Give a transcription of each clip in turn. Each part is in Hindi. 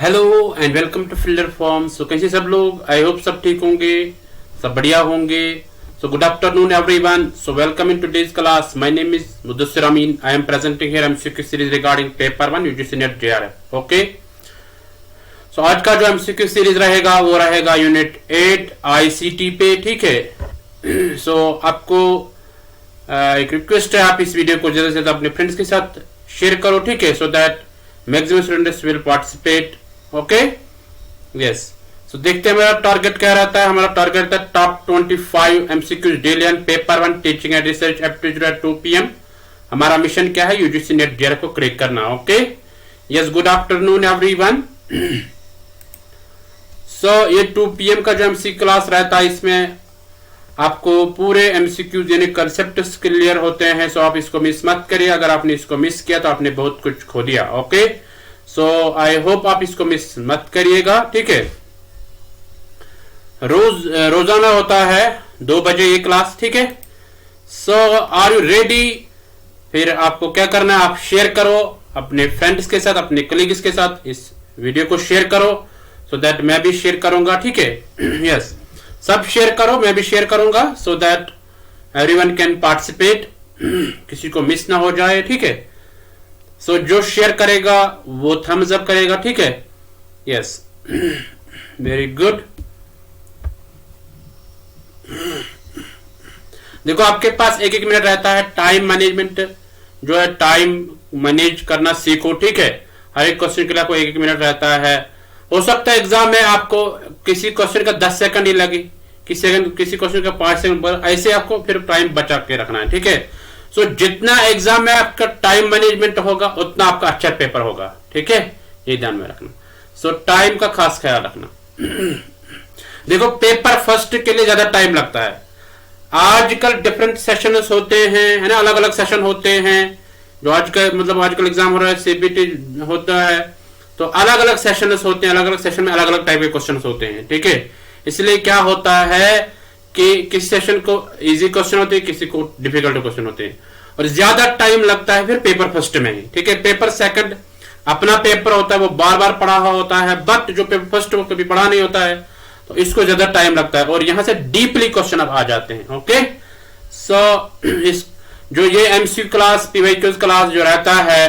Hello and welcome to fielder form. So कैसे सब लोग, आई होप सब ठीक होंगे, सब बढ़िया होंगे। So good afternoon everyone. So welcome in today's class. My name is Mudassir Amin. I am presenting here MCQ series regarding paper 1 UGC NET JRF. Okay, so आज का जो एमसीक्यू सीरीज रहेगा वो रहेगा यूनिट 8 आईसीटी पे। ठीक है। सो आपको एक रिक्वेस्ट है, आप इस वीडियो को ज्यादा से ज्यादा अपने फ्रेंड्स के साथ शेयर करो। ठीक है, so that maximum students will participate. Okay, yes. So देखते हैं मेरा टारगेट क्या रहता है। हमारा टारगेट रहता है top 25 MCQs daily and paper 1 teaching and research aptitude at 2 PM। हमारा मिशन क्या है? यूजीसी नेट जेआरएफ को क्रैक करना। Okay, yes, good afternoon everyone. So ये 2 PM का जो एमसी क्लास रहता है, इसमें आपको पूरे एमसीक्यूज यानी कंसेप्ट क्लियर होते हैं। सो आप इसको मिस मत करिए। अगर आपने इसको मिस किया तो आपने बहुत कुछ खो दिया। ओके, सो आई होप आप इसको मिस मत करिएगा। ठीक है, रोजाना होता है 2 बजे ये क्लास। ठीक है, सो आर यू रेडी? फिर आपको क्या करना है, आप शेयर करो अपने फ्रेंड्स के साथ, अपने कलीग्स के साथ इस वीडियो को शेयर करो, सो दैट मैं भी शेयर करूंगा। ठीक है, यस, सब शेयर करो, मैं भी शेयर करूंगा, so that everyone can participate, किसी को मिस ना हो जाए। ठीक है, सो जो शेयर करेगा वो थम्स अप करेगा। ठीक है, यस, वेरी गुड। देखो, आपके पास 1-1 मिनट रहता है। टाइम मैनेजमेंट जो है, टाइम मैनेज करना सीखो। ठीक है, हर एक क्वेश्चन के लिए आपको 1-1 मिनट रहता है। हो सकता है एग्जाम में आपको किसी क्वेश्चन का 10 सेकंड ही लगे, किसी क्वेश्चन का 5 सेकंड, ऐसे आपको फिर टाइम बचा के रखना है। ठीक है, सो जितना एग्जाम में आपका टाइम मैनेजमेंट होगा उतना आपका अच्छा पेपर होगा। ठीक है, ये ध्यान में रखना। सो टाइम का खास ख्याल रखना। देखो, पेपर फर्स्ट के लिए ज्यादा टाइम लगता है। आजकल डिफरेंट सेशन होते हैं, है ना, अलग अलग सेशन होते हैं। जो आजकल एग्जाम हो रहा है, सीबीटी होता है, तो अलग अलग सेशन होते हैं। अलग अलग सेशन में अलग अलग टाइप के क्वेश्चन होते हैं। ठीक है, इसलिए क्या होता है कि किसी सेशन को इजी क्वेश्चन होते हैं, किसी को डिफिकल्ट क्वेश्चन होते हैं, और ज्यादा टाइम लगता है फिर पेपर फर्स्ट में ही। ठीक है, पेपर सेकंड अपना पेपर होता है, वो बार बार पढ़ा हुआ होता है, बट जो पेपर फर्स्ट वो कभी पढ़ा नहीं होता है, तो इसको ज्यादा टाइम लगता है, और यहां से डीपली क्वेश्चन अब आ जाते हैं। ओके, सो इस जो ये एमसीक्यू क्लास, पीवाईक्यूज क्लास जो रहता है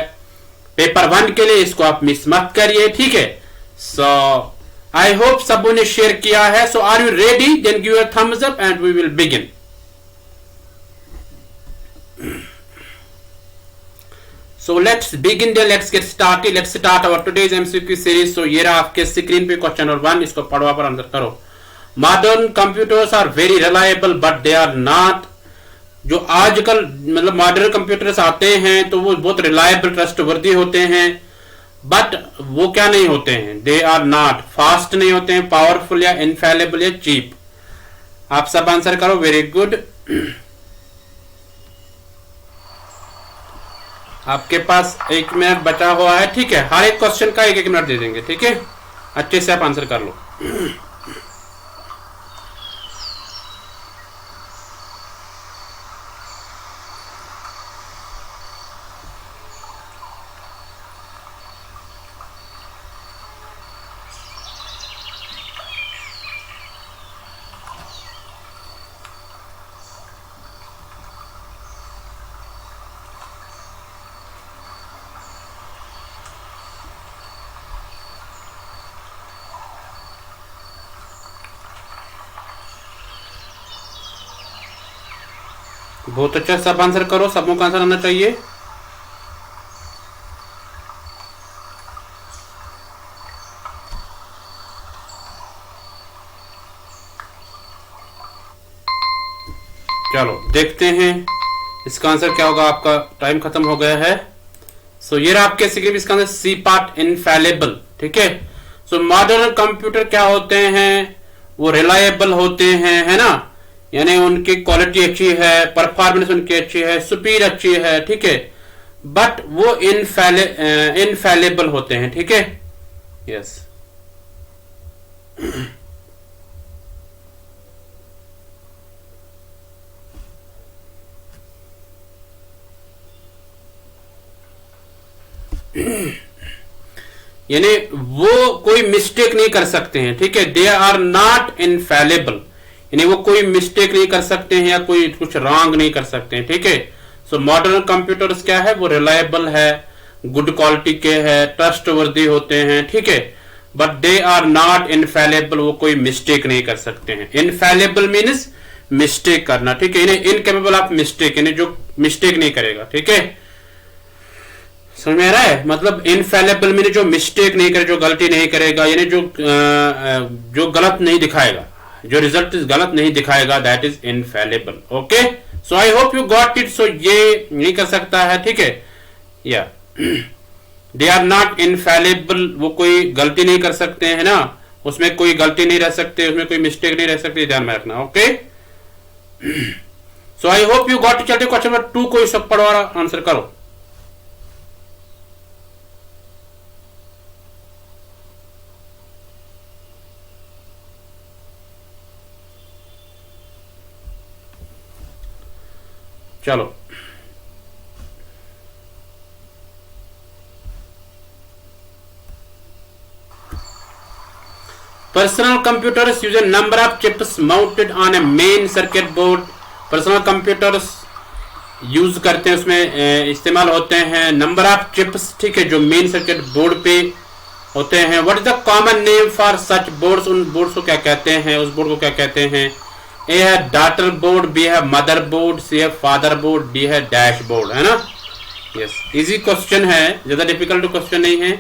पेपर 1 के लिए, इसको आप मिस मत करिए। ठीक है, सो आई होप सबों ने शेयर किया है। So are you ready? Then give your thumbs up and we will begin. So let's begin there. Let's get started. Let's start our today's MCQ series. So ये रहा आपके स्क्रीन पे क्वेश्चन नंबर 1, इसको पढ़वा पर आंसर करो। Modern computers are very reliable but they are not. जो आजकल मॉडर्न कंप्यूटर्स आते हैं तो वो बहुत रिलायबल, ट्रस्टवर्दी होते हैं, बट वो क्या नहीं होते हैं, दे आर नॉट फास्ट नहीं होते हैं, पावरफुल या इनफेलेबल या चीप। आप सब आंसर करो, वेरी गुड। आपके पास 1 मिनट बचा हुआ है। ठीक है, हर एक क्वेश्चन का 1-1 मिनट दे देंगे। ठीक है, अच्छे से आप आंसर कर लो। बहुत अच्छा, सब आंसर करो, सबों का आंसर आना चाहिए। चलो देखते हैं इसका आंसर क्या होगा। आपका टाइम खत्म हो गया है। सो ये रहा आपके स्क्रीन, इसका आंसर सी पार्ट, इनफेलेबल। ठीक है, सो मॉडर्न कंप्यूटर क्या होते हैं, वो रिलायबल होते हैं, है ना, यानी उनकी क्वालिटी अच्छी है, परफॉर्मेंस उनकी अच्छी है, स्पीड अच्छी है। ठीक है, बट वो इनफेलेबल होते हैं। ठीक है, यस। यानी वो कोई मिस्टेक नहीं कर सकते हैं, ठीक है। दे आर नॉट इनफैलेबल, यानी वो कोई मिस्टेक नहीं कर सकते हैं या कोई कुछ रॉन्ग नहीं कर सकते हैं, ठीक है। सो मॉडर्न कंप्यूटर्स क्या है, वो रिलायबल है, गुड क्वालिटी के है, ट्रस्ट वर्दी होते हैं, ठीक है। But they are not infallible, वो कोई मिस्टेक नहीं कर सकते हैं। इनफैलेबल मीन्स मिस्टेक करना, ठीक है। इनकेपेबल ऑफ मिस्टेक, यानी जो मिस्टेक नहीं करेगा, ठीक है। समझ में आ रहा है, मतलब इनफैलेबल मीन जो मिस्टेक नहीं करे, जो गलती नहीं करेगा, यानी जो गलत नहीं दिखाएगा, जो रिजल्ट गलत नहीं दिखाएगा, that is infallible. Okay, so I hope you got it. So ये नहीं कर सकता है, ठीक है, या दे आर नॉट इनफैलेबल, वो कोई गलती नहीं कर सकते हैं ना, उसमें कोई गलती नहीं रह सकते, उसमें कोई मिस्टेक नहीं रह सकती, ध्यान में रखना। Okay, so I hope you got it. चलते क्वेश्चन नंबर 2 को इस सब पढ़ो और आंसर करो। चलो, personal computers use A number of chips mounted on A main circuit board. Personal computers use करते हैं, उसमें इस्तेमाल होते हैं नंबर ऑफ चिप्स, ठीक है, जो मेन सर्किट बोर्ड पे होते हैं। What is the common name for such boards, उन बोर्ड्स को क्या कहते हैं, उस बोर्ड को क्या कहते हैं। ए है डॉटर बोर्ड, बी है मदर बोर्ड, सी है फादर बोर्ड, डी है डैश बोर्ड, है ना। यस, इजी क्वेश्चन है, ज्यादा डिफिकल्ट क्वेश्चन नहीं है,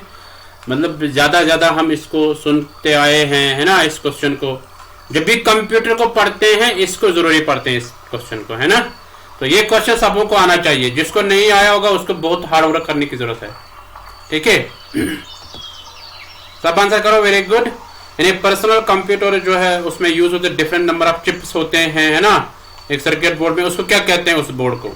मतलब ज्यादा हम इसको सुनते आए हैं, है ना। इस क्वेश्चन को जब भी कंप्यूटर को पढ़ते हैं, इसको जरूरी पढ़ते हैं, इस क्वेश्चन को, है ना। तो ये क्वेश्चन सबों को आना चाहिए, जिसको नहीं आया होगा उसको बहुत हार्ड वर्क करने की जरूरत है, ठीक है। सब आंसर करो, वेरी गुड। यानी पर्सनल कंप्यूटर जो है उसमें यूज होते डिफरेंट नंबर ऑफ चिप्स होते हैं, है ना, एक सर्किट बोर्ड में, उसको क्या कहते हैं, उस बोर्ड को।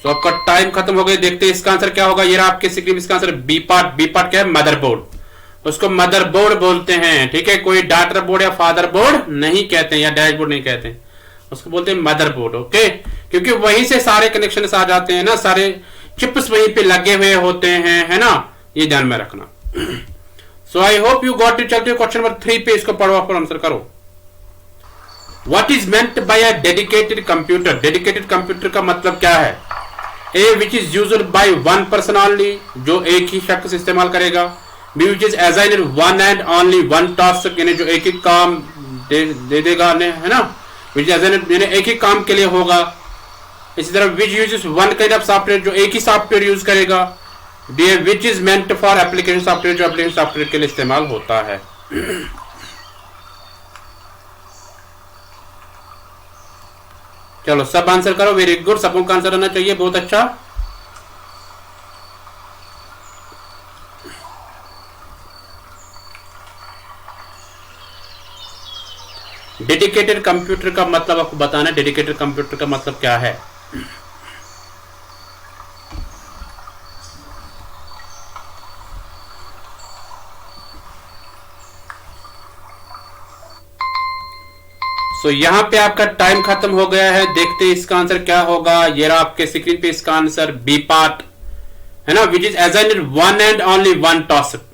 तो आपका टाइम खत्म हो गया, देखते हैं इसका आंसर क्या होगा। ये रहा आपके स्क्रीन, इसका answer B part. B part क्या है, मदरबोर्ड, उसको मदरबोर्ड बोलते हैं, ठीक है। कोई डॉटर बोर्ड या फादर बोर्ड नहीं कहते हैं, या डैशबोर्ड नहीं कहते हैं, उसको बोलते हैं मदरबोर्ड। ओके, क्योंकि वहीं से सारे कनेक्शन आ जाते हैं ना, सारे चिप्स वहीं पे लगे हुए होते हैं, है ना, ये ध्यान में रखना। So I hope you got it. चलते क्वेश्चन नंबर 3 पे, इसको पढ़ो और आंसर करो। What is meant by a dedicated computer. Dedicated computer का मतलब क्या है। A which is used by one person only, जो एक ही शख्स इस्तेमाल करेगा। B which is assigned one and only one task, यानी जो एक ही काम दे देगा, है ना, विच इज असाइन्ड यानी एक ही काम के लिए होगा। इसी तरह which uses one kind of software, जो एक ही सॉफ्टवेयर यूज करेगा। D which is meant for application software, जो एप्लीकेशन सॉफ्टवेयर के लिए इस्तेमाल होता है। चलो सब आंसर करो, वेरी गुड, सबको का आंसर आना चाहिए, बहुत अच्छा। डेडिकेटेड कंप्यूटर का मतलब आपको बताना है, डेडिकेटेड कंप्यूटर का मतलब क्या है। यहां पे आपका टाइम खत्म हो गया है, देखते हैं इसका आंसर क्या होगा। ये रहा आपके स्क्रीन पे इसका आंसर, बी पार्ट, है ना, विच is assigned one and only one task.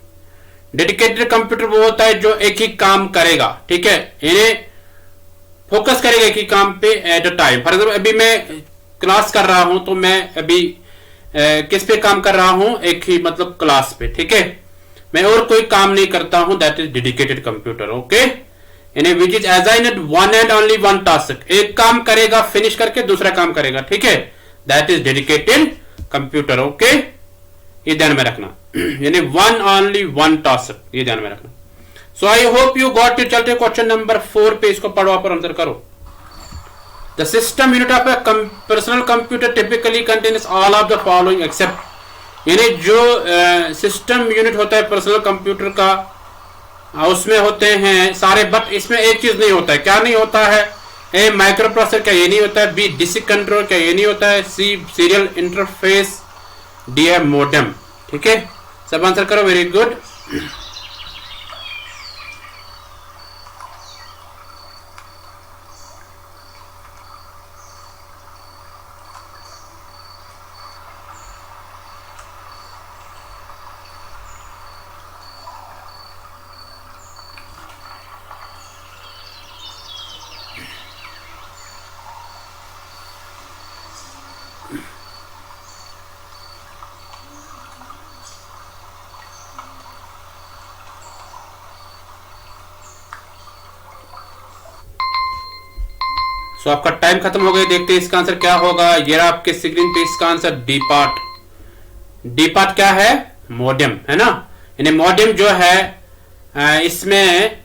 Dedicated computer वो होता है जो एक ही काम करेगा, ठीक है, इन्हें फोकस करेगा एक ही काम पे at a time. For example अभी मैं क्लास कर रहा हूं, तो मैं अभी किस पे काम कर रहा हूं, एक ही मतलब क्लास पे, ठीक है, मैं और कोई काम नहीं करता हूं, that is dedicated computer. Okay, यानी which is assigned one and only one task, एक काम करेगा, फिनिश करके दूसरा काम करेगा, ठीक है, that is dedicated computer. Okay, ये ध्यान में रखना, यानी वन ओनली वन टास्क, ये ध्यान में रखना। So I hope you got it. चलते क्वेश्चन नंबर 4 पे, इसको पढ़ो और आंसर करो। The system unit of a personal computer typically contains all of the following except, यानी जो सिस्टम यूनिट होता है पर्सनल कंप्यूटर का, उसमें होते हैं सारे, बट इसमें एक चीज नहीं होता है। क्या नहीं होता है। ए माइक्रो प्रोसेसर, क्या ये नहीं होता है। बी डिस्क कंट्रोल, क्या ये नहीं होता है। सी सीरियल इंटरफेस, डी है मोडेम, ठीक है, सब आंसर करो, वेरी गुड। सो आपका टाइम खत्म हो गया, देखते हैं इसका आंसर क्या होगा। ये रहा आपके स्क्रीन पे इसका answer D part. D part क्या है? मॉडेम, है ना। यानी मॉडेम जो है इसमें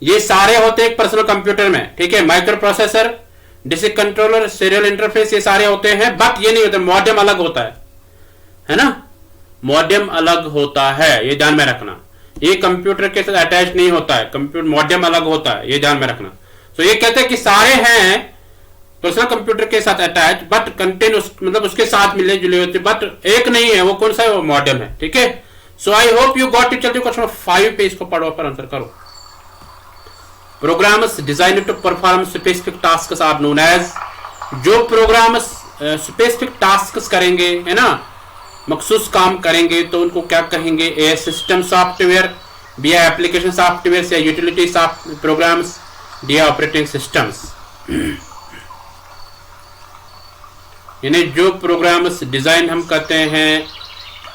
ये सारे होते हैं एक पर्सनल कंप्यूटर में, ठीक है। Micro processor, disk controller, serial interface, ये सारे होते हैं, बट ये नहीं होते। मॉडेम अलग होता है ना। मॉडेम अलग होता है, ये ध्यान में रखना। ये कंप्यूटर के साथ अटैच नहीं होता है, कंप्यूटर मॉडेम अलग होता है, ये ध्यान में रखना। तो ये कहते हैं कि सारे हैं पर्सनल कंप्यूटर के साथ अटैच, बट कंटेंट मतलब उसके साथ मिले जुले होते, बट एक नहीं है। वो कौन सा है? वो मॉडेम है, ठीक है। So I hope you got it. चलते क्वेश्चन 5 पे, इसको पढ़ो पर आंसर करो। Programs designed to perform specific tasks are known as. जो प्रोग्राम्स स्पेसिफिक टास्क्स करेंगे, है ना, मखसूस काम करेंगे, तो उनको क्या कहेंगे? A system software, B application software, या utility programs, D operating systems. यानी जो प्रोग्राम्स डिजाइन हम करते हैं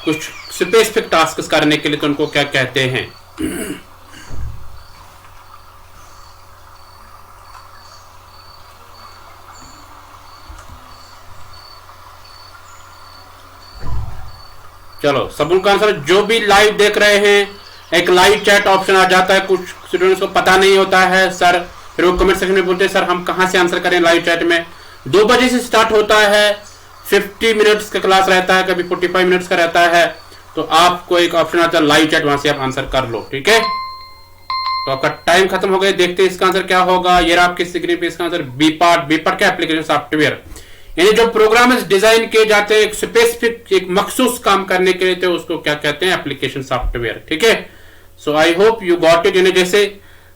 कुछ स्पेसिफिक टास्क करने के लिए, तो उनको क्या कहते हैं? चलो सब उनका आंसर। जो भी लाइव देख रहे हैं, एक लाइव चैट ऑप्शन आ जाता है, कुछ स्टूडेंट्स को पता नहीं होता है सर, फिर वो कमेंट सेक्शन में बोलते हैं सर हम कहां से आंसर करें लाइव चैट में। 2 बजे से स्टार्ट होता है, 50 मिनट्स का क्लास रहता है, कभी 45 मिनट्स का रहता है। तो आपको एक ऑप्शन आता है लाइव चैट, वहां से आप आंसर कर लो, ठीक है। तो आपका टाइम खत्म हो गया, देखते हैं इसका आंसर क्या होगा। ये आपके स्क्रीन पे इसका answer B part. B part क्या? Application software. यानी जो प्रोग्राम डिजाइन किए जाते हैं एक स्पेसिफिक एक मखसूस काम करने के लिए, तो उसको क्या कहते हैं? एप्लीकेशन सॉफ्टवेयर, ठीक है। So I hope you got it. यानी जैसे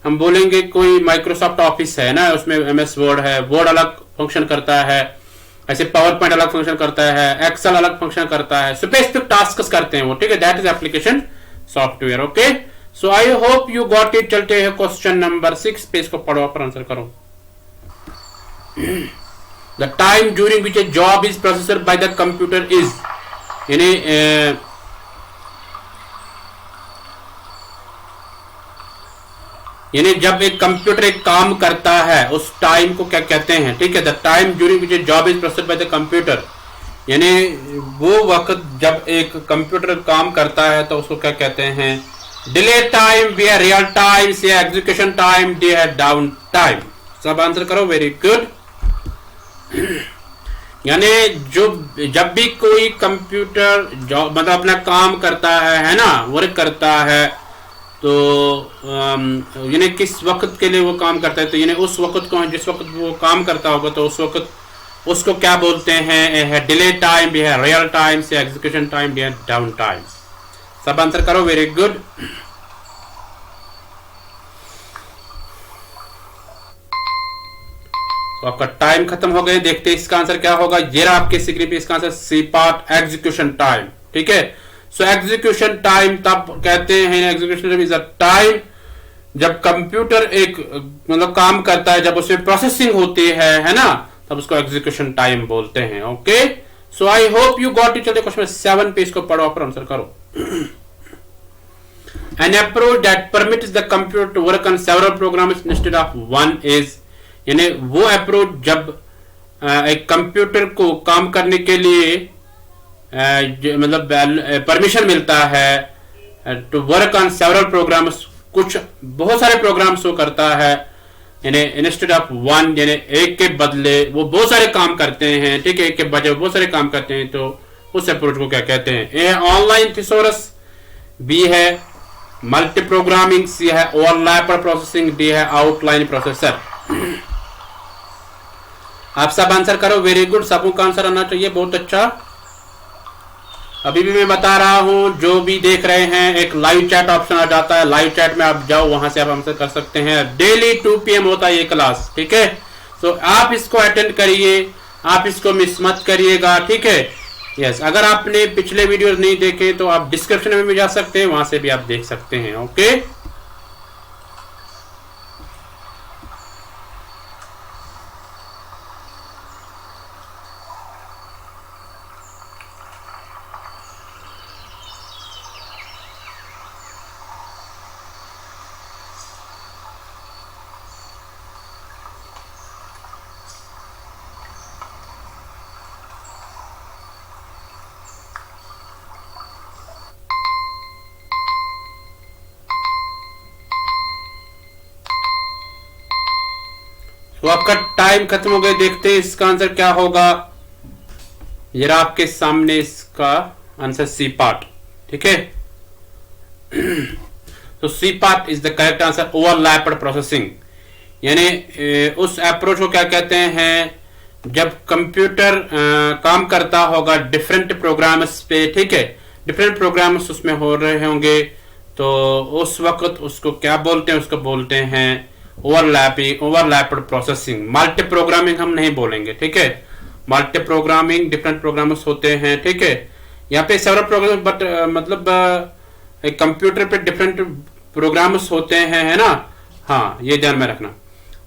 हम बोलेंगे कोई माइक्रोसॉफ्ट ऑफिस है ना, उसमें MS वर्ड है, वर्ड अलग फंक्शन करता है, ऐसे पावर पॉइंट अलग फंक्शन करता है, एक्सेल अलग फंक्शन करता है, स्पेसिफिक टास्क करते हैं वो, ठीक है। That is application software, okay. So I hope you got it. चलते हैं क्वेश्चन नंबर 6 पे, इसको पढ़ो पर आंसर करो। The time during which a job is processed by the computer is, यानी जब एक कंप्यूटर एक काम करता है उस टाइम को क्या कहते हैं? ठीक है। The time during which A job is processed by the computer, यानी वो वक्त जब एक कंप्यूटर काम करता है तो उसको क्या कहते हैं? Delay time, B real time, C execution time, D है डाउन टाइम। सब आंसर करो, वेरी गुड। यानी जो जब भी कोई कंप्यूटर मतलब अपना काम करता है ना, वर्क करता है, तो यानी किस वक्त के लिए वो काम करता है, तो यानी उस वक्त को जिस वक्त वो काम करता होगा, तो उस वक्त उसको क्या बोलते हैं? है डिले टाइम, भी है रियल टाइम, से एग्जीक्यूशन टाइम, भी है डाउन टाइम। सब आंसर करो, वेरी गुड। तो आपका टाइम खत्म हो गया, देखते हैं इसका आंसर क्या होगा। ये रहा आपके स्क्रीन पे इसका answer C part, execution time, ठीक है। सो एग्जीक्यूशन टाइम तब कहते हैं, execution time is a time जब कंप्यूटर एक मतलब काम करता है, जब उसमें प्रोसेसिंग होती है ना, तब उसको एग्जीक्यूशन टाइम बोलते हैं, okay. So I hope you got it. चलिए क्वेश्चन 7 पे, इसको पढ़ो और आंसर करो। An approach that permits the computer to work on several programs instead of one is, यानी वो अप्रोच जब एक कंप्यूटर को काम करने के लिए मतलब परमिशन मिलता है to work on several programs, कुछ बहुत सारे प्रोग्राम्स वो करता है, यानी इंस्टेड ऑफ वन, यानी एक के बदले वो बहुत सारे काम करते हैं, ठीक है, एक के बजाय बहुत सारे काम करते हैं, तो उस अप्रोच को क्या कहते हैं? ए है ऑनलाइन थिसोरस, बी है मल्टी प्रोग्रामिंग, सी है ओवरलैपर प्रोसेसिंग, डी है आउटलाइन प्रोसेसर। आप सब आंसर करो, वेरी गुड। सबको का आंसर आना चाहिए, बहुत अच्छा। अभी भी मैं बता रहा हूं, जो भी देख रहे हैं, एक लाइव चैट ऑप्शन आ जाता है, लाइव चैट में आप जाओ, वहां से आप आंसर कर सकते हैं। डेली 2 PM होता है ये क्लास, ठीक है। तो आप इसको अटेंड करिए, आप इसको मिस मत करिएगा, ठीक है। यस, अगर आपने पिछले वीडियोस नहीं देखे तो आप डिस्क्रिप्शन में भी जा सकते हैं, वहां से भी आप देख सकते हैं, ओके। आपका टाइम खत्म हो गया। देखते हैं इसका आंसर क्या होगा। ये रहा आपके सामने इसका आंसर सी पार्ट। ठीक है, तो C part is the correct answer, overlapped processing. यानी उस अप्रोच को क्या कहते हैं, जब कंप्यूटर काम करता होगा डिफरेंट प्रोग्राम्स पे, ठीक है, डिफरेंट प्रोग्राम्स उसमें हो रहे होंगे, तो उस वक्त उसको क्या बोलते हैं, उसको बोलते हैं ओवरलैप्ड प्रोसेसिंग। मल्टी प्रोग्रामिंग हम नहीं बोलेंगे, ठीक है। मल्टी प्रोग्रामिंग डिफरेंट प्रोग्राम्स होते हैं, ठीक है। यहाँ पे सेवरल प्रोग्राम, बट मतलब एक कंप्यूटर पे डिफरेंट प्रोग्राम्स होते हैं, है ना। हाँ, ये ध्यान में रखना।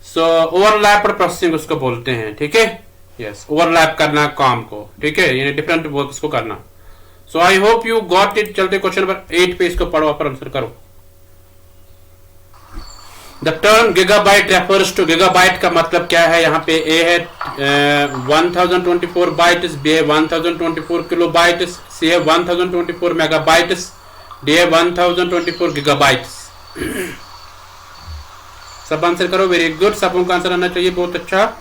सो ओवरलैप्ड प्रोसेसिंग उसको बोलते हैं, ठीक है। यस, ओवरलैप करना काम को, ठीक है, यानी डिफरेंट वर्क्स को करना। So I hope you got it. चलते क्वेश्चन नंबर 8 पे, इसको पढ़ो और आंसर करो। The term gigabyte refers to, gigabyte का मतलब क्या है। यहाँ पे ए है 1024 बाइट्स, बी है 1024 किलोबाइट्स, सी है 1024 मेगाबाइट्स, डी है 1024 गीगाबाइट्स। सब आंसर करो, वेरी गुड। सबों का आंसर आना चाहिए, बहुत अच्छा।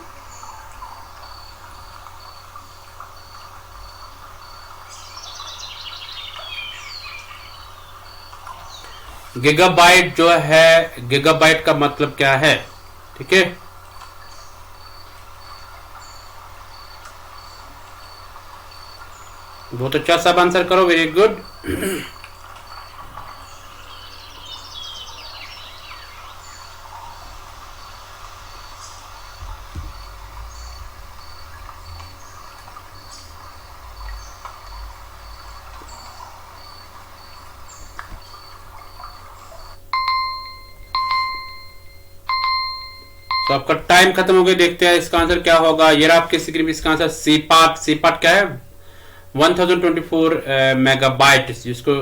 गीगाबाइट जो है, गीगाबाइट का मतलब क्या है, ठीक है। बहुत अच्छा, सब आंसर करो, वेरी गुड। तो आपका टाइम खत्म हो गया। देखते हैं इसका आंसर क्या होगा। ये रहा आपके स्क्रीन पे इसका answer C part. C part क्या है, 1024 मेगाबाइट, जिसको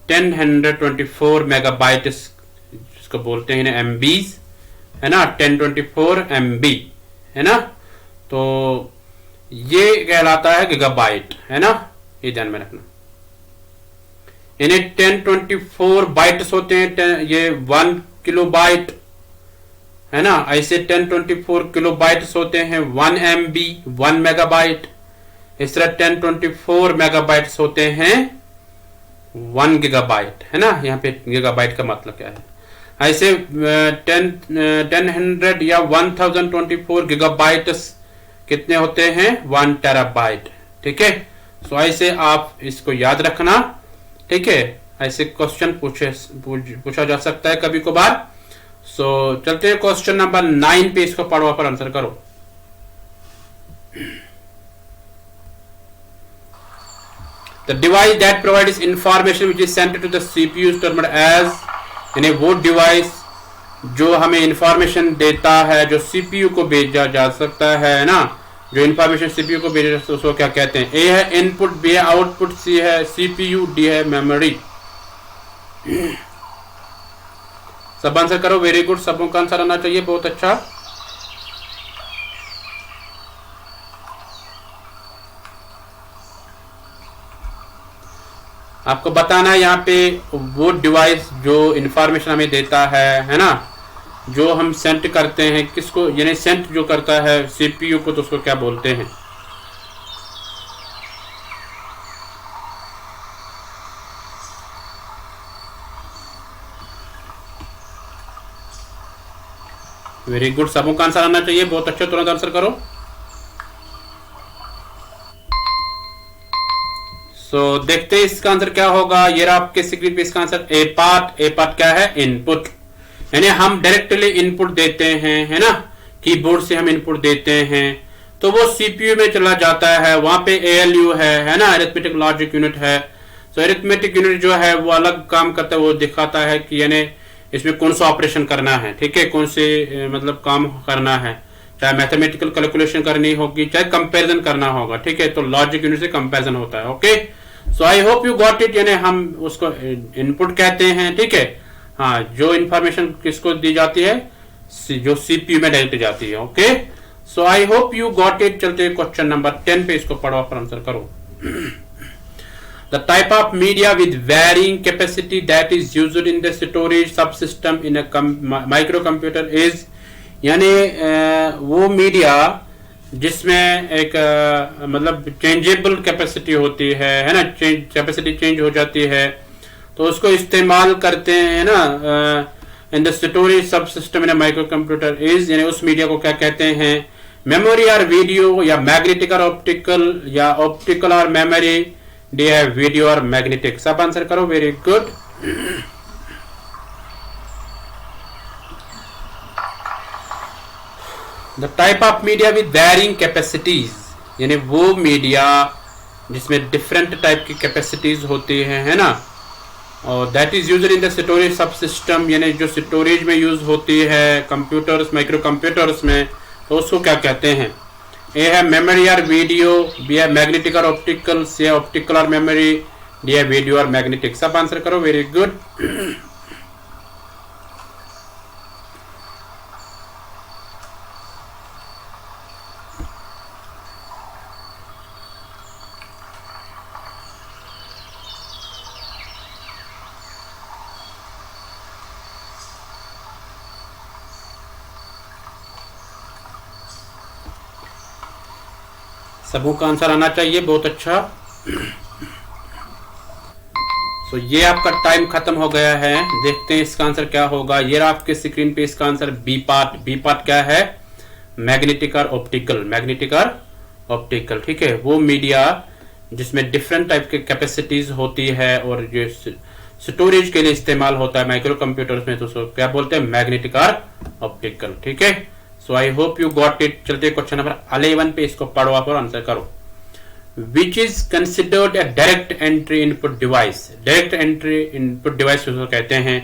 1024 मेगाबाइट जिसको बोलते हैं एमबीज, है ना, 1024 MB, है ना। तो ये कहलाता है गीगाबाइट, है ना, ये ध्यान में रखना। इन्हें 1024 बाइट्स होते हैं, ये 1 किलोबाइट, है ना। ऐसे 1024 किलोबाइट्स होते हैं 1 MB, 1 मेगाबाइट। इस तरह 1024 मेगाबाइट्स होते हैं 1 गीगाबाइट, है ना। यहाँ पे गीगाबाइट का मतलब क्या है। ऐसे 1000 या 1024 गीगाबाइट्स कितने होते हैं, 1 टेराबाइट, ठीक है। सो ऐसे आप इसको याद रखना, ठीक है। ऐसे क्वेश्चन पूछा जा सकता है कभी कभार। सो चलते हैं क्वेश्चन नंबर 9 पे, इसको पढ़ो पर आंसर करो। The device that provides information which is sent to the CPU is termed as, यानी वो डिवाइस जो हमें इंफॉर्मेशन देता है, जो सीपीयू को भेजा जा सकता है ना, जो इंफॉर्मेशन सीपीयू को भेजा जा सकता है, उसको क्या कहते हैं। ए है इनपुट, बी है आउटपुट, सी है सीपीयू, डी है मेमोरी। सब आंसर करो, वेरी गुड। सबों का आंसर आना चाहिए, बहुत अच्छा। आपको बताना है यहाँ पे वो डिवाइस जो इंफॉर्मेशन हमें देता है ना, जो हम सेंड करते हैं किसको, यानी सेंड जो करता है सीपीयू को, तो उसको क्या बोलते हैं। वेरी गुड, सबों का आंसर आना चाहिए, बहुत अच्छा। तुरंत आंसर करो। सो देखते हैं इसका आंसर क्या होगा। ये रहा आपके स्क्रीन पे इसका answer A part. A part क्या है, इनपुट, यानी हम डायरेक्टली इनपुट देते हैं, है ना, कीबोर्ड से हम इनपुट देते हैं, तो वो सीपीयू में चला जाता है। वहां पे एएलयू है ना, अरिथमेटिक लॉजिक यूनिट है। सो अरिथमेटिक यूनिट जो है वो अलग काम करता है, वो दिखाता है कि यानी इसमें कौन सा ऑपरेशन करना है, ठीक है, कौन से मतलब काम करना है, चाहे मैथमेटिकल कैलकुलेशन करनी होगी, चाहे कंपैरिजन करना होगा, ठीक है। तो लॉजिक यूनिट से कंपैरिजन होता है। Okay, so I hope you got it, यानी हम उसको इनपुट कहते हैं, ठीक है। हाँ, जो इंफॉर्मेशन किसको दी जाती है, जो सीपीयू में डायरेक्ट जाती है। Okay, so I hope you got it. चलते हैं क्वेश्चन नंबर 10 पे, इसको पढ़ो और आंसर करो। The type of media with varying capacity that is used in the storage subsystem in a microcomputer is यानी वो मीडिया जिसमें एक मतलब चेंजेबल कैपेसिटी होती है ना, कैपेसिटी चेंज हो जाती है, तो उसको इस्तेमाल करते हैं ना इन द स्टोरेज सब system in micro computer is, यानी उस मीडिया को क्या कहते हैं, मेमोरी और वीडियो, या मैग्नेटिक और ऑप्टिकल, या ऑप्टिकल और मेमोरी, डी है वीडियो और मैग्नेटिक। सब आंसर करो, very good. The type of media with varying capacities, यानी वो मीडिया जिसमें डिफरेंट टाइप की कैपेसिटीज होती है ना, और that is used in the storage सब सिस्टम, यानी जो स्टोरेज में यूज होती है कंप्यूटर्स, माइक्रो कंप्यूटर्स में, तो उसको क्या कहते हैं। ए है मेमोरी और वीडियो, बी है मैग्नेटिक और ऑप्टिकल, सी है ऑप्टिकल और मेमोरी, डी है वीडियो और मैग्नेटिक। सब आंसर करो, वेरी गुड। सबों का आंसर आना चाहिए, बहुत अच्छा। तो ये आपका टाइम खत्म हो गया है। देखते हैं इसका आंसर क्या होगा। ये आपके स्क्रीन पे इसका answer B part. B part क्या है, मैग्नेटिक और ऑप्टिकल, मैग्नेटिक और ऑप्टिकल, ठीक है। वो मीडिया जिसमें डिफरेंट टाइप के कैपेसिटीज होती है और जो स्टोरेज के लिए इस्तेमाल होता है माइक्रो कंप्यूटर्स में, तो उसको क्या बोलते हैं, मैग्नेटिक और ऑप्टिकल, ठीक है। So I hope you got it. चलते क्वेश्चन नंबर 11 पे, इसको पढ़ो आप और आंसर करो। Which is considered a direct entry input device? Direct entry input device उसको कहते हैं।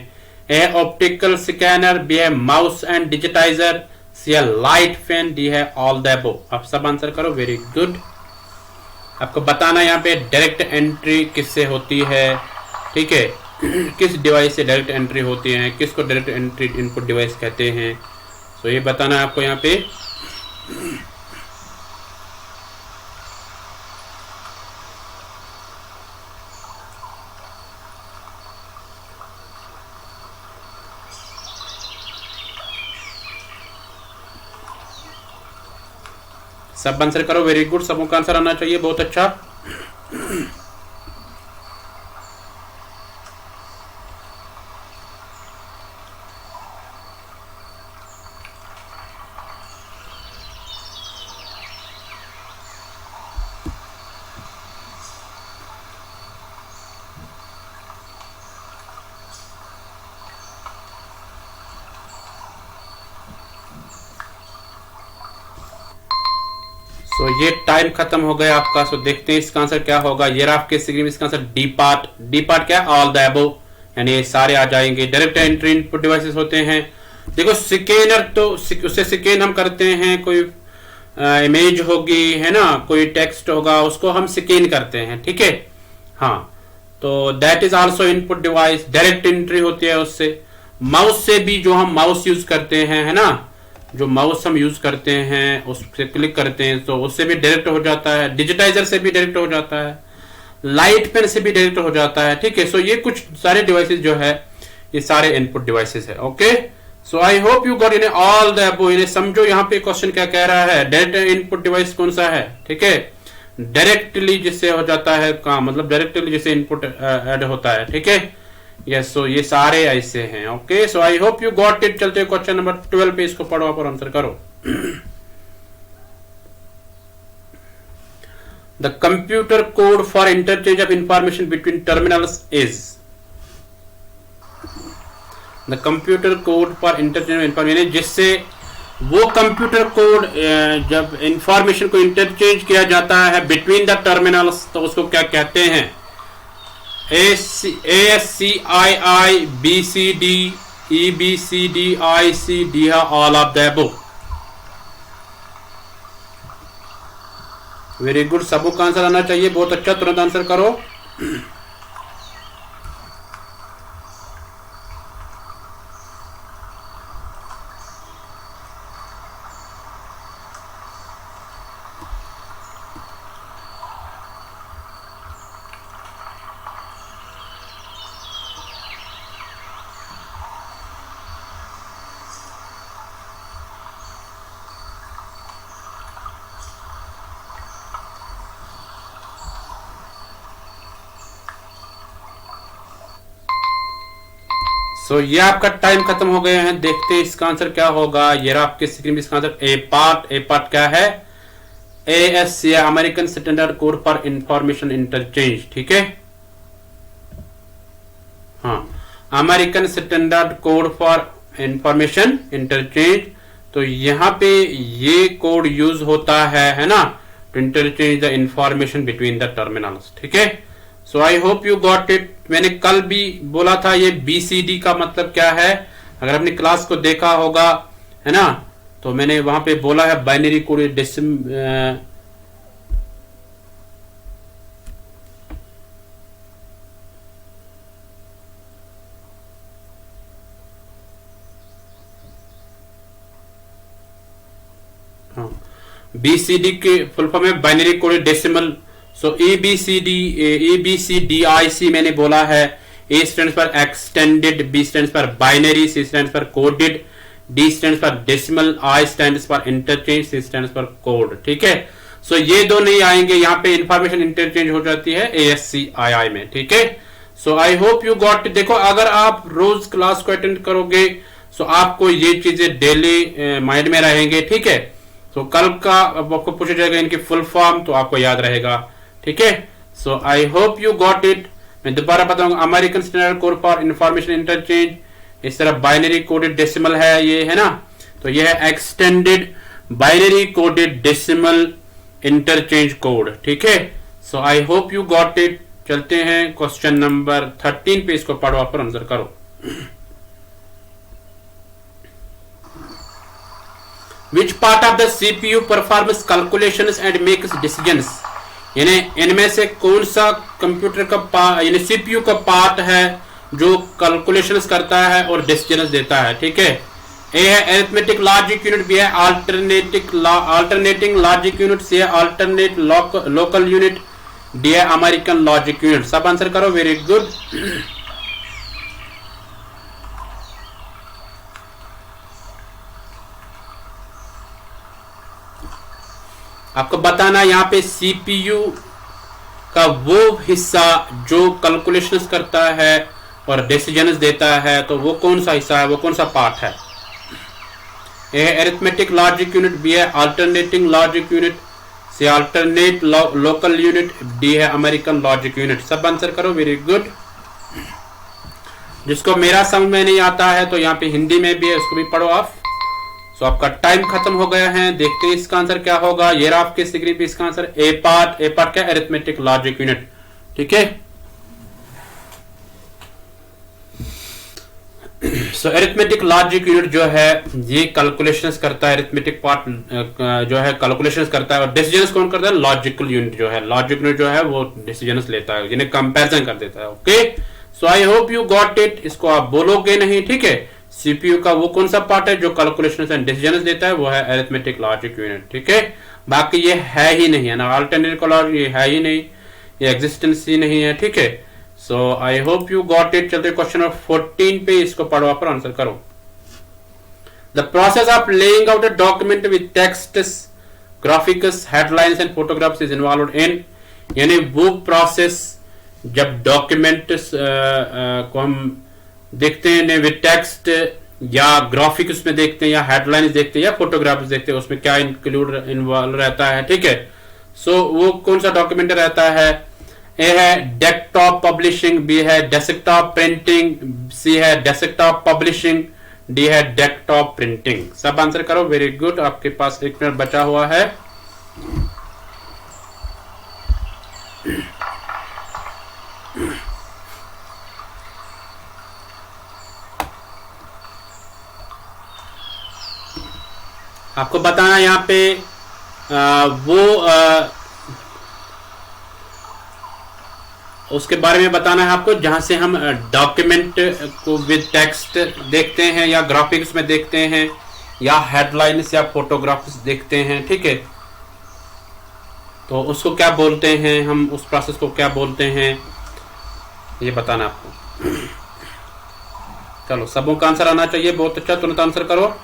A optical scanner, B है mouse and digitizer, C है light fan, D है all the above। आप सब आंसर करो, वेरी गुड। आपको बताना यहाँ पे डायरेक्ट एंट्री किससे होती है, ठीक है, किस डिवाइस से डायरेक्ट एंट्री होती है, किसको डायरेक्ट एंट्री इनपुट डिवाइस कहते हैं। सो ये बताना है आपको यहाँ पे। सब आंसर करो, वेरी गुड। सबों का आंसर आना चाहिए, बहुत अच्छा। सो ये टाइम खत्म हो गया आपका। सो देखते हैं इसका आंसर क्या होगा। ये आपके स्क्रीन में इसका answer D part. D part क्या, ऑल द अबव, यानी ये सारे आ जाएंगे। डायरेक्ट एंट्री इनपुट डिवाइसेस होते हैं। देखो स्कैनर, तो उससे स्कैन हम करते हैं, कोई इमेज होगी है ना, कोई टेक्स्ट होगा, उसको हम स्कैन करते हैं, ठीक है। हाँ, तो that is also input device, direct entry होती है उससे। माउस से भी, जो हम माउस यूज करते हैं है ना, जो माउस हम यूज करते हैं उससे क्लिक करते हैं तो उससे भी डायरेक्ट हो जाता है। डिजिटाइजर से भी डायरेक्ट हो जाता है, लाइट पेन से भी डायरेक्ट हो जाता है, ठीक है। सो ये कुछ सारे डिवाइसेस जो है, ये सारे इनपुट डिवाइसेस है, okay. So I hope you got in all the above. इन्हें समझो यहाँ पे क्वेश्चन क्या कह रहा है, डायरेक्ट इनपुट डिवाइस कौन सा है, ठीक है। डायरेक्टली जिससे हो जाता है काम, मतलब डायरेक्टली जिससे इनपुट ऐड होता है, ठीक है। यस, सो ये सारे ऐसे हैं, okay. So I hope you got it. चलते क्वेश्चन नंबर 12 पे, इसको पढ़ो आप और आंसर करो। The computer code for interchange of information between terminals is. The computer code for interchange of information, जिससे वो कंप्यूटर कोड जब इंफॉर्मेशन को इंटरचेंज किया जाता है बिटवीन द टर्मिनल्स, तो उसको क्या कहते हैं। ASCII BCD EBCD ICD है all of the above. Very good. सबों का आंसर आना चाहिए, बहुत अच्छा। तुरंत आंसर करो। सो ये आपका टाइम खत्म हो गया है। देखते हैं इसका आंसर क्या होगा। ये रहा आपके स्क्रीन में इसका आंसर। ए पार्ट क्या है? ASC American standard code for information interchange. ठीक है, हाँ, American standard code for information interchange. तो यहाँ पे ये कोड यूज होता है ना, to interchange the information between the terminals. ठीक है, so I hope you got it. मैंने कल भी बोला था ये BCD का मतलब क्या है, अगर अपनी क्लास को देखा होगा है ना, तो मैंने वहां पे बोला है बाइनरी कोड BCD के फुल फॉर्म है बाइनरी कोडेड डेसिमल। सो ABCDIC मैंने बोला है। A stands for extended, B stands for binary, C stands for coded, D stands for decimal, I stands for interchange, C stands for code. ठीक है, सो ये दो नहीं आएंगे, यहाँ पे इंफॉर्मेशन इंटरचेंज हो जाती है ASCII में। ठीक है, so I hope you got. देखो, अगर आप रोज क्लास को अटेंड करोगे सो आपको ये चीजें डेली माइंड में रहेंगे। ठीक है, तो कल का आपको पूछा जाएगा इनकी फुल फॉर्म, तो आपको याद रहेगा। ठीक है, so I hope you got it. मैं दोबारा बताऊंगा, American standard code for information interchange, इस तरह बाइनरी कोडेड डेसिमल है ये, है ना, तो ये है extended binary coded decimal interchange code. ठीक है, so I hope you got it. चलते हैं क्वेश्चन नंबर 13 पे, इसको पढ़ो आप, आंसर करो। Which part of the CPU performs calculations and makes decisions? यानी इनमें से कौन सा कंप्यूटर का यानी CPU का पार्ट है जो कैलकुलेशंस करता है और डिसीजंस देता है। ठीक है, ए है अरिथमेटिक लॉजिक यूनिट, बी है अल्टरनेटिंग लॉजिक यूनिट, सी है अल्टरनेट लोकल यूनिट, डी है अमेरिकन लॉजिक यूनिट। सब आंसर करो, वेरी गुड। आपको बताना यहाँ पे CPU का वो हिस्सा जो कैलकुलेशंस करता है और डिसीजंस देता है, तो वो कौन सा हिस्सा है, वो कौन सा पार्ट है? ए है अरिथमेटिक लॉजिक यूनिट, बी है अल्टरनेटिंग लॉजिक यूनिट, सी अल्टरनेट लोकल यूनिट, डी है अमेरिकन लॉजिक यूनिट। सब आंसर करो, वेरी गुड। जिसको मेरा समझ में नहीं आता है तो यहाँ पे हिंदी में भी है, उसको भी पढ़ो आप। सो आपका टाइम खत्म हो गया है। देखते हैं इसका आंसर क्या होगा। ये रहा आपके स्क्रीन पे इसका आंसर। ए पार्ट क्या? Arithmetic logic unit. ठीक है, सो अरिथमेटिक लॉजिक यूनिट जो है ये कैलकुलेशंस करता है। अरिथमेटिक पार्ट जो है कैलकुलेशंस करता है और डिसीजंस कौन करता है? लॉजिकल यूनिट जो है, लॉजिक यूनिट जो है वो डिसीजंस लेता है, जिन्हें कंपैरिजन कर देता है। Okay, so I hope you got it. इसको आप बोलोगे नहीं। ठीक है, सीपीयू का वो कौन सा पार्ट है जो कैलकुलेशंस एंड डिसीजंस देता है? वो है अरिथमेटिक लॉजिक यूनिट। ठीक है, बाकी ये है ही नहीं, है ना, अल्टरनेटिव लॉजिक ये है ही नहीं, ये एग्जिस्टेंस ही नहीं है। ठीक है, so I hope you got it. चलते क्वेश्चन नंबर 14 पे, इसको पढ़ो आप, आंसर करो। The process of laying out a document with text, graphics, headlines and photographs is involved in, यानी वो प्रोसेस जब डॉक्यूमेंट को हम देखते हैं विद टेक्स्ट या ग्राफिक्स में देखते हैं या हेडलाइंस देखते हैं या फोटोग्राफ्स देखते हैं, उसमें क्या इन्वॉल्व रहता है। ठीक है, सो वो कौन सा डॉक्यूमेंट रहता है? ए है डेस्कटॉप पब्लिशिंग, बी है डेस्कटॉप प्रिंटिंग, सी है डेस्कटॉप पब्लिशिंग, डी है डेस्कटॉप प्रिंटिंग। सब आंसर करो, वेरी गुड। आपके पास 1 मिनट बचा हुआ है। आपको बताना यहाँ पे उसके बारे में बताना है आपको जहां से हम डॉक्यूमेंट को विद टेक्स्ट देखते हैं या ग्राफिक्स में देखते हैं या हेडलाइंस या फोटोग्राफ्स देखते हैं। ठीक है, तो उसको क्या बोलते हैं, हम उस प्रोसेस को क्या बोलते हैं, ये बताना आपको। चलो, सबों का आंसर आना चाहिए। बहुत अच्छा, तुरंत आंसर करो।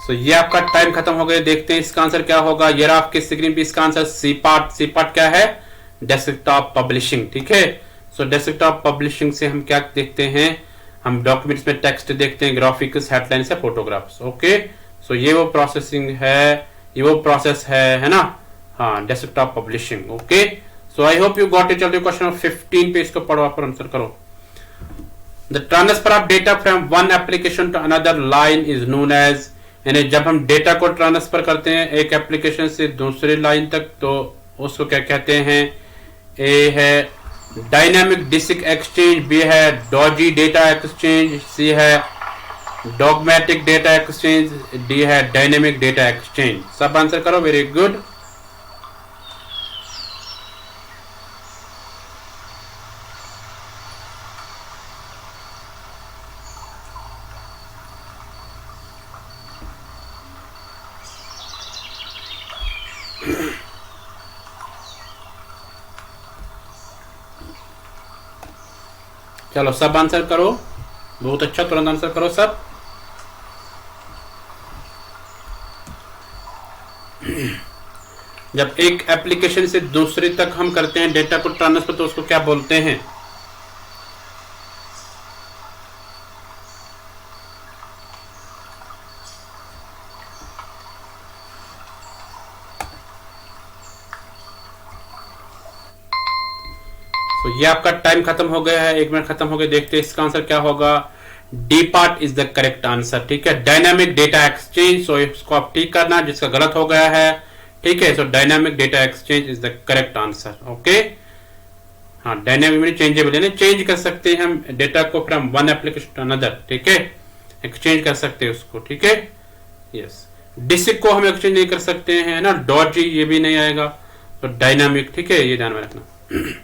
सो ये आपका टाइम खत्म हो गया। देखते हैं इसका आंसर क्या होगा। ये रहा आपकी स्क्रीन पे इसका आंसर सी पार्ट क्या है, डेस्कटॉप पब्लिशिंग। ठीक है, सो डेस्कटॉप पब्लिशिंग से हम क्या देखते हैं, हम डॉक्यूमेंट्स में टेक्स्ट देखते हैं, ग्राफिक्स, हेडलाइंस या फोटोग्राफ्स। ओके, सो ये वो प्रोसेसिंग है, ये वो प्रोसेस है ना। हाँ, desktop publishing. Okay, so I hope you got it. चलते क्वेश्चन 15 पे, इसको पढ़ो आप और आंसर करो। The transfer of data from one application to another line is known as, यानी जब हम डेटा को ट्रांसफर करते हैं एक एप्लीकेशन से दूसरे लाइन तक, तो उसको क्या कहते हैं। ए है डायनामिक डिस्क एक्सचेंज, बी है डॉजी डेटा एक्सचेंज, सी है डॉगमेटिक डेटा एक्सचेंज, डी है डायनेमिक डेटा एक्सचेंज। सब आंसर करो। Very good. चलो सब आंसर करो, बहुत अच्छा, तुरंत आंसर करो सब। जब एक एप्लीकेशन से दूसरे तक हम करते हैं डेटा को ट्रांसफर, तो उसको क्या बोलते हैं। तो ये आपका टाइम खत्म हो गया है, 1 मिनट खत्म हो गया। देखते हैं इसका आंसर क्या होगा। D part is the correct answer. ठीक है, डायनामिक डेटा एक्सचेंज। सो इसको आप ठीक करना जिसका गलत हो गया है। ठीक है, so dynamic data exchange is the correct answer. Okay, हाँ, डायनामिक में चेंजेबल, यानी चेंज कर सकते हैं हम डेटा को from one application to another. ठीक है, एक्सचेंज कर सकते हैं उसको। ठीक है, यस। डिस्क को हम एक्सचेंज नहीं कर सकते हैं ना, डॉजी ये भी नहीं आएगा। तो डायनामिक, ठीक है, ये ध्यान में रखना।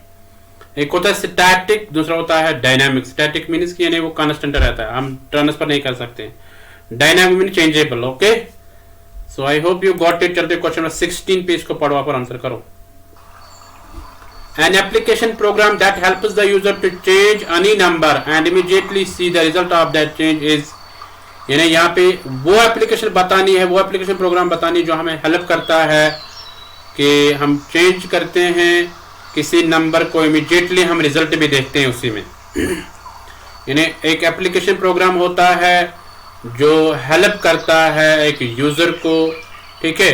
एक होता है स्टैटिक, दूसरा होता है डायनामिक। स्टैटिक मीन्स कि यानी वो कांस्टेंट रहता है, हम ट्रांसफर नहीं कर सकते। Dynamic mean changeable. Okay, so I hope you got it. चलते क्वेश्चन नंबर 16 पे, इसको पढ़ो पर आंसर करो। An application program that helps the user to change any number and immediately see the result of that change is, यानी यहाँ पे वो एप्लीकेशन बतानी है, वो एप्लीकेशन प्रोग्राम बतानी जो हमें हेल्प करता है कि हम चेंज करते हैं किसी नंबर को, इमीडिएटली हम रिजल्ट भी देखते हैं उसी में। यानी एक एप्लीकेशन प्रोग्राम होता है जो हेल्प करता है एक यूजर को, ठीक है,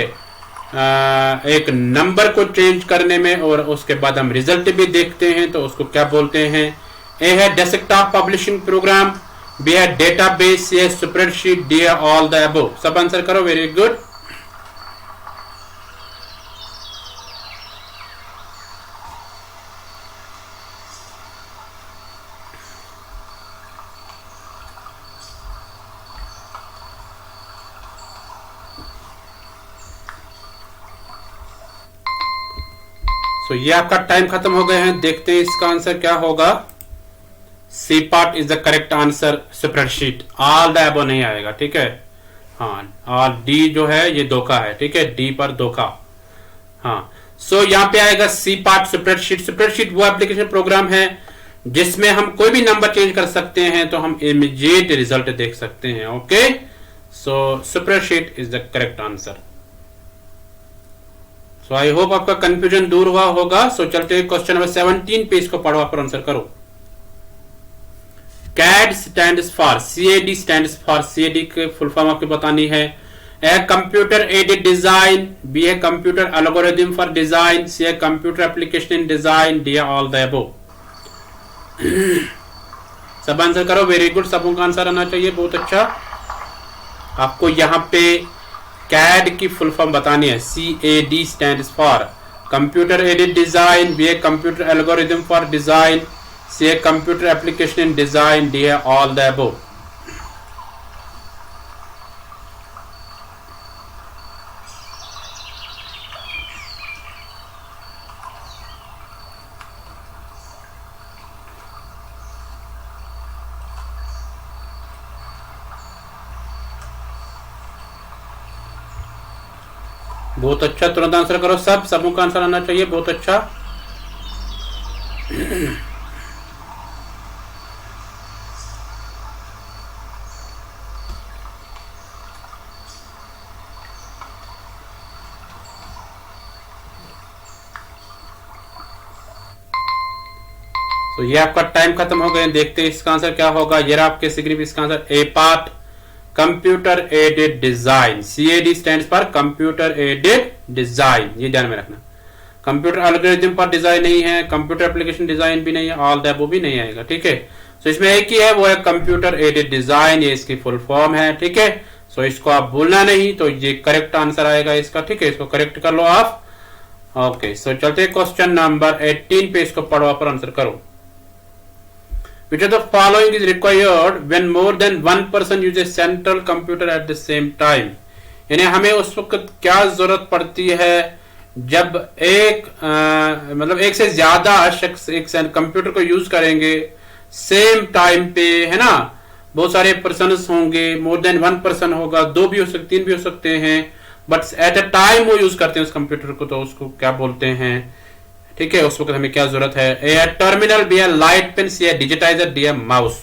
एक नंबर को चेंज करने में, और उसके बाद हम रिजल्ट भी देखते हैं, तो उसको क्या बोलते हैं। ए है डेस्कटॉप पब्लिशिंग प्रोग्राम, बी है डेटाबेस, सी है स्प्रेडशीट, डी है ऑल द अबव। सब आंसर करो। Very good. तो ये आपका टाइम खत्म हो गया है। देखते हैं इसका आंसर क्या होगा। C part is the correct answer, spreadsheet. All the above नहीं आएगा। ठीक है, हाँ, और डी जो है ये धोखा है। ठीक है, डी पर धोखा। हाँ, सो यहाँ पे आएगा सी पार्ट, स्प्रेडशीट। स्प्रेडशीट वो एप्लीकेशन प्रोग्राम है जिसमें हम कोई भी नंबर चेंज कर सकते हैं, तो हम इमीडिएट रिजल्ट देख सकते हैं। Okay, so spreadsheet is the correct answer. So I hope आपका कंफ्यूजन दूर हुआ होगा। सो चलते हैं क्वेश्चन नंबर 17 पे, इसको पढ़ो आप आंसर करो। CAD stands for, CAD stands for, CAD के फुल फॉर्म आपको बतानी है। A computer aided design, B a computer algorithm for design, C a computer application in design, D all the above. सब आंसर करो। वेरी गुड, सबों का आंसर आना चाहिए। बहुत अच्छा। आपको यहाँ पे CAD की फुल फॉर्म बतानी है। CAD stands for computer aided design, B a computer algorithm for design, C a computer application in design, D all the above. बहुत अच्छा, तुरंत आंसर करो। सबों का आंसर आना चाहिए। बहुत अच्छा। तो ये आपका टाइम खत्म हो गया। देखते हैं इसका आंसर क्या होगा। ये रहा आपके स्क्रीन पे इसका answer. A part computer aided design, CAD stands for computer aided design, ये ध्यान में रखना। कंप्यूटर एल्गोरिथम पर डिजाइन नहीं है, कंप्यूटर एप्लीकेशन डिजाइन भी नहीं है, ऑल दैट वो भी नहीं आएगा। ठीक है, सो इसमें एक ही है, वो है कंप्यूटर एडेड डिजाइन, ये इसकी फुल फॉर्म है। ठीक है, सो इसको आप भूलना नहीं, तो ये करेक्ट आंसर आएगा इसका। ठीक है, इसको करेक्ट कर लो आप। ओके, सो चलते क्वेश्चन नंबर 18 पे, इसको पढ़ो पर आंसर करो। Which of the following is required when more than one person uses central computer at the same time? यानी हमें उस वक्त क्या जरूरत पड़ती है जब मतलब एक से ज्यादा शख्स एक कंप्यूटर को यूज करेंगे सेम टाइम पे, है ना। बहुत सारे पर्सन होंगे, मोर देन वन पर्सन होगा, 2 भी हो सकते, 3 भी हो सकते हैं, बट एट अ टाइम वो यूज करते हैं उस कंप्यूटर को, तो उसको क्या बोलते हैं। ठीक है, उस वक्त हमें क्या जरूरत है। ए है टर्मिनल, बी है लाइट पेन, सी है डिजिटाइजर, डी है माउस।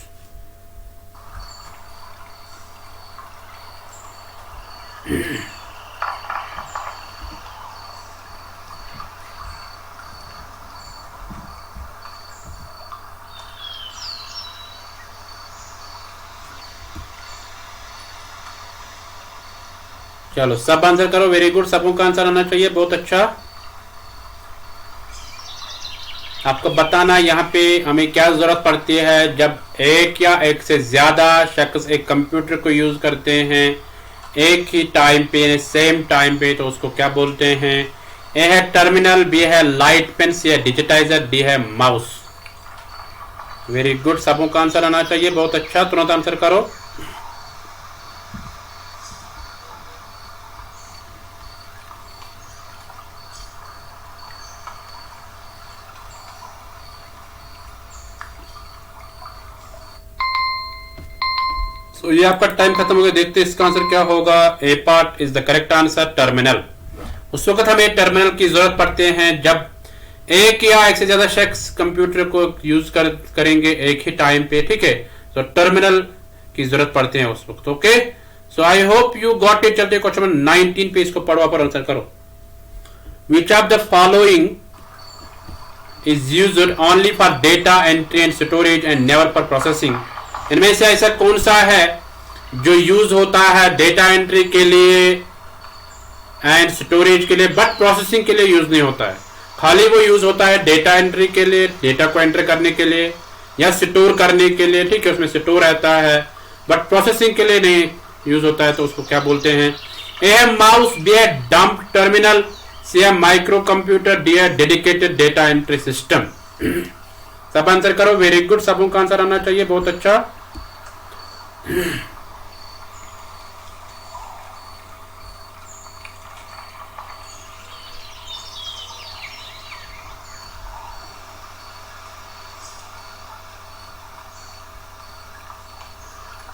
चलो सब आंसर करो, वेरी गुड, सबों का आंसर आना चाहिए, बहुत अच्छा। आपको बताना यहाँ पे हमें क्या जरूरत पड़ती है जब एक या एक से ज्यादा शख्स एक कंप्यूटर को यूज करते हैं एक ही टाइम पे, सेम टाइम पे, तो उसको क्या बोलते हैं। ए है टर्मिनल, बी है लाइट पेन, सी है डिजिटाइजर, डी है माउस। वेरी गुड, सबों का आंसर आना चाहिए, बहुत अच्छा, तुरंत आंसर करो। तो ये आपका टाइम खत्म हो गया। देखते हैं इसका आंसर क्या होगा। A part is the correct answer, terminal. उस वक्त हमें टर्मिनल की जरूरत पड़ते हैं जब एक या एक से ज्यादा शख्स कंप्यूटर को यूज करेंगे एक ही टाइम पे। ठीक है, तो टर्मिनल की जरूरत पड़ते हैं उस वक्त। Okay, so I hope you got it. चलते क्वेश्चन नंबर 19 पे, इसको पढ़वा पर आंसर करो। Which of the following is used only for data entry and storage and never for processing? इनमें से ऐसा कौन सा है जो यूज होता है डेटा एंट्री के लिए एंड स्टोरेज के लिए, बट प्रोसेसिंग के लिए यूज नहीं होता है। खाली वो यूज होता है डेटा एंट्री के लिए, डेटा को एंटर करने के लिए या स्टोर करने के लिए। ठीक है, उसमें स्टोर रहता है, बट प्रोसेसिंग के लिए नहीं यूज होता है, तो उसको क्या बोलते हैं। ए है माउस, बी है डंप टर्मिनल, सी है माइक्रो कंप्यूटर, डी है डेडिकेटेड डेटा एंट्री सिस्टम। सब आंसर करो, वेरी गुड, सबों का आंसर आना चाहिए, बहुत अच्छा।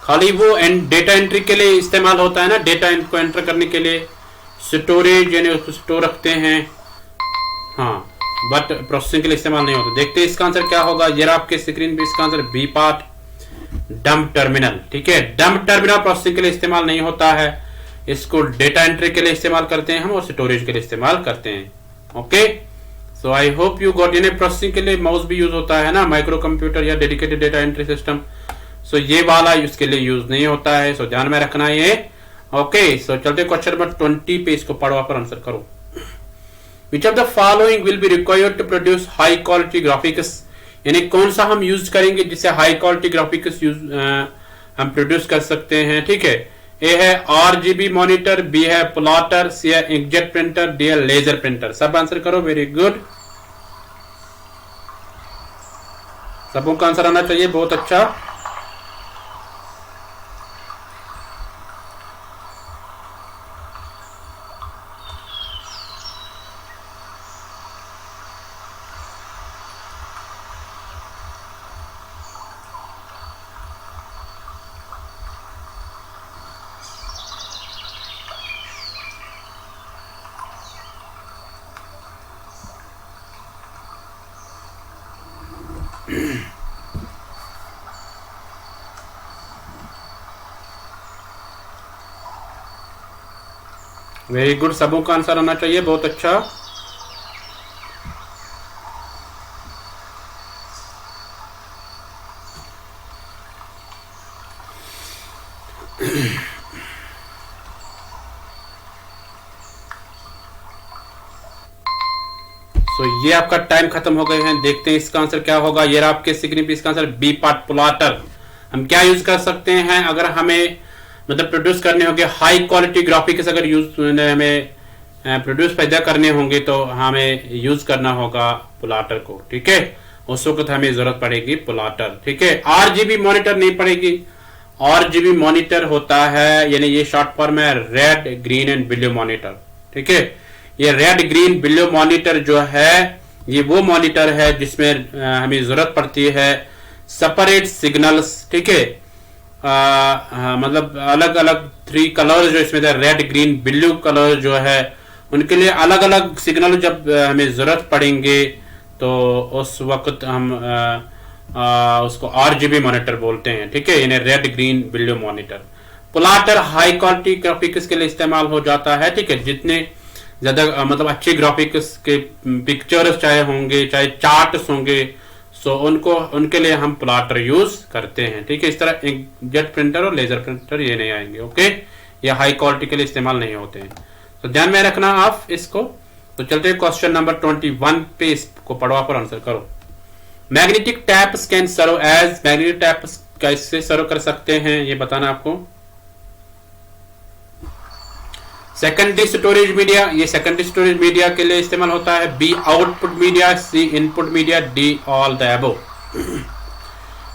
खाली वो डेटा एंट्री के लिए इस्तेमाल होता है ना, डेटा को एंटर करने के लिए, स्टोरेज यानी उसको स्टोर रखते हैं, हाँ, बट प्रोसेसिंग के लिए इस्तेमाल नहीं होता। देखते हैं इसका आंसर क्या होगा। ये आपके स्क्रीन पे इसका answer B part, dumb terminal. ठीक है, डंप टर्मिनल प्रोसेसिंग के लिए इस्तेमाल नहीं होता है, इसको डेटा एंट्री के लिए इस्तेमाल करते हैं हम और स्टोरेज के लिए इस्तेमाल करते हैं। Okay, so I hope you got. यानी प्रोसेसिंग के लिए माउस भी यूज होता है ना, माइक्रो कंप्यूटर या डेडिकेटेड डेटा एंट्री सिस्टम। सो ये वाला इसके लिए यूज नहीं होता है, सो ध्यान में रखना ये। ओके, सो चलते क्वेश्चन नंबर 20 पे, इसको पढ़वा पर आंसर करो। Which of the following will be required to produce high quality graphics? यानी कौन सा हम यूज करेंगे जिससे हाई क्वालिटी ग्राफिक्स हम प्रोड्यूस कर सकते हैं। ठीक है, ए है RGB मॉनिटर, बी है प्लॉटर, सी है इंकजेट प्रिंटर, डी है लेजर प्रिंटर। सब आंसर करो, वेरी गुड, सबों का आंसर आना चाहिए, बहुत अच्छा। वेरी गुड, सबों का आंसर आना चाहिए, बहुत अच्छा। ये आपका टाइम खत्म हो गए हैं। देखते हैं इसका आंसर क्या होगा। ये आपके स्क्रीन पे इसका आंसर बी पार्ट प्लॉटर। हम क्या यूज कर सकते हैं अगर हमें मतलब प्रोड्यूस करने होंगे हाई क्वालिटी ग्राफिक्स, अगर यूज हमें प्रोड्यूस पैदा करने होंगे तो हमें यूज करना होगा प्लॉटर को। ठीक है, उस वक्त हमें जरूरत पड़ेगी प्लॉटर। ठीक है, आरजीबी मॉनिटर नहीं पड़ेगी। आरजीबी मॉनिटर होता है, यानी ये शॉर्ट फॉर्म है red green and blue monitor. ठीक है, ये रेड ग्रीन ब्लू मॉनिटर जो है ये वो मॉनिटर है जिसमें हमें जरूरत पड़ती है सेपरेट सिग्नल्स। ठीक है, मतलब अलग अलग 3 कलर जो इसमें रेड ग्रीन ब्लू कलर जो है उनके लिए अलग अलग सिग्नल जब हमें जरूरत पड़ेंगे तो उस वक्त हम उसको आरजीबी मॉनिटर बोलते हैं। ठीक है, यानी red green blue monitor. Plotter high quality graphics के लिए इस्तेमाल हो जाता है। ठीक है, जितने ज्यादा मतलब अच्छे ग्राफिक्स के पिक्चर्स चाहे होंगे, चाहे चार्ट्स होंगे, सो उनके लिए हम प्लॉटर यूज करते हैं। ठीक है, इस तरह जेट प्रिंटर और लेजर प्रिंटर ये नहीं आएंगे। ओके, ये हाई क्वालिटी के लिए इस्तेमाल नहीं होते हैं, तो ध्यान में रखना आप इसको। तो चलते हैं क्वेश्चन नंबर 21 पे, इसको पढ़ो और आंसर करो। Magnetic tapes can serve as, magnetic tapes कैसे सर्व कर सकते हैं ये बताना आपको। सेकेंडरी स्टोरेज मीडिया, ये सेकेंडरी स्टोरेज मीडिया के लिए इस्तेमाल होता है। B output media, C input media, D all the above.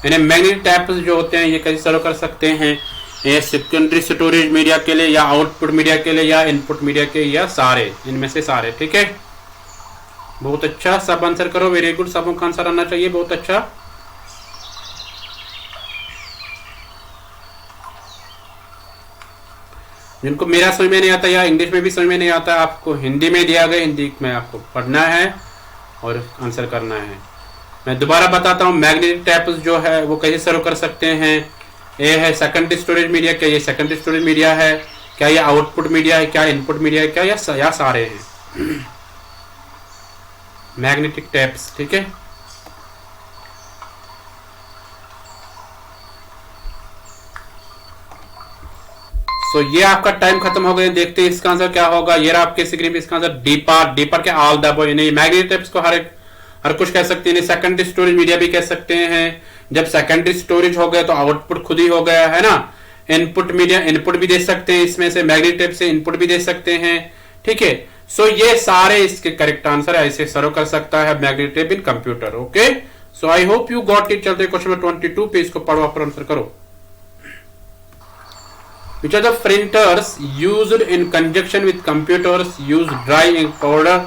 यानी मैग्नेटिक टैप्स जो होते हैं ये कैसे सर्व कर सकते हैं, ये सेकेंडरी स्टोरेज मीडिया के लिए या आउटपुट मीडिया के लिए या इनपुट मीडिया के, या सारे, इनमें से सारे। ठीक है, बहुत अच्छा, सब आंसर करो। वेरी गुड, सबों का आंसर आना चाहिए। बहुत अच्छा। जिनको मेरा समझ में नहीं आता या इंग्लिश में भी समझ में नहीं आता, आपको हिंदी में दिया गया, हिंदी में आपको पढ़ना है और आंसर करना है। मैं दोबारा बताता हूँ, मैग्नेटिक टैप्स जो है वो कैसे सर्व कर सकते हैं। ये है सेकेंडरी स्टोरेज मीडिया, क्या ये सेकेंडरी स्टोरेज मीडिया है, क्या ये आउटपुट मीडिया है, क्या इनपुट मीडिया है, क्या या सारे हैं मैग्नेटिक टैप्स। ठीक है, ये आपका टाइम खत्म हो गया। देखते हैं इसका आंसर क्या होगा। ये रहा आपके स्क्रीन पे इसका आंसर डी पार्ट के ऑल द अबव। यानी मैग्नेटिक टैप्स को हर कुछ कह सकते हैं। सेकेंडरी स्टोरेज मीडिया भी कह सकते हैं। जब सेकेंडरी स्टोरेज हो गया तो आउटपुट खुद ही हो गया है ना। इनपुट मीडिया, इनपुट भी दे सकते हैं, इसमें से मैग्नेटिक टैप से इनपुट भी दे सकते हैं। ठीक है, ये सारे इसके करेक्ट आंसर है। ऐसे सर्व कर सकता है magnetic tap in computer. Okay, so I hope you got it. चलते क्वेश्चन नंबर 22 पे, इसको पढ़ो और आंसर करो। Which are the printers used in conjunction with computers use dry ink powder?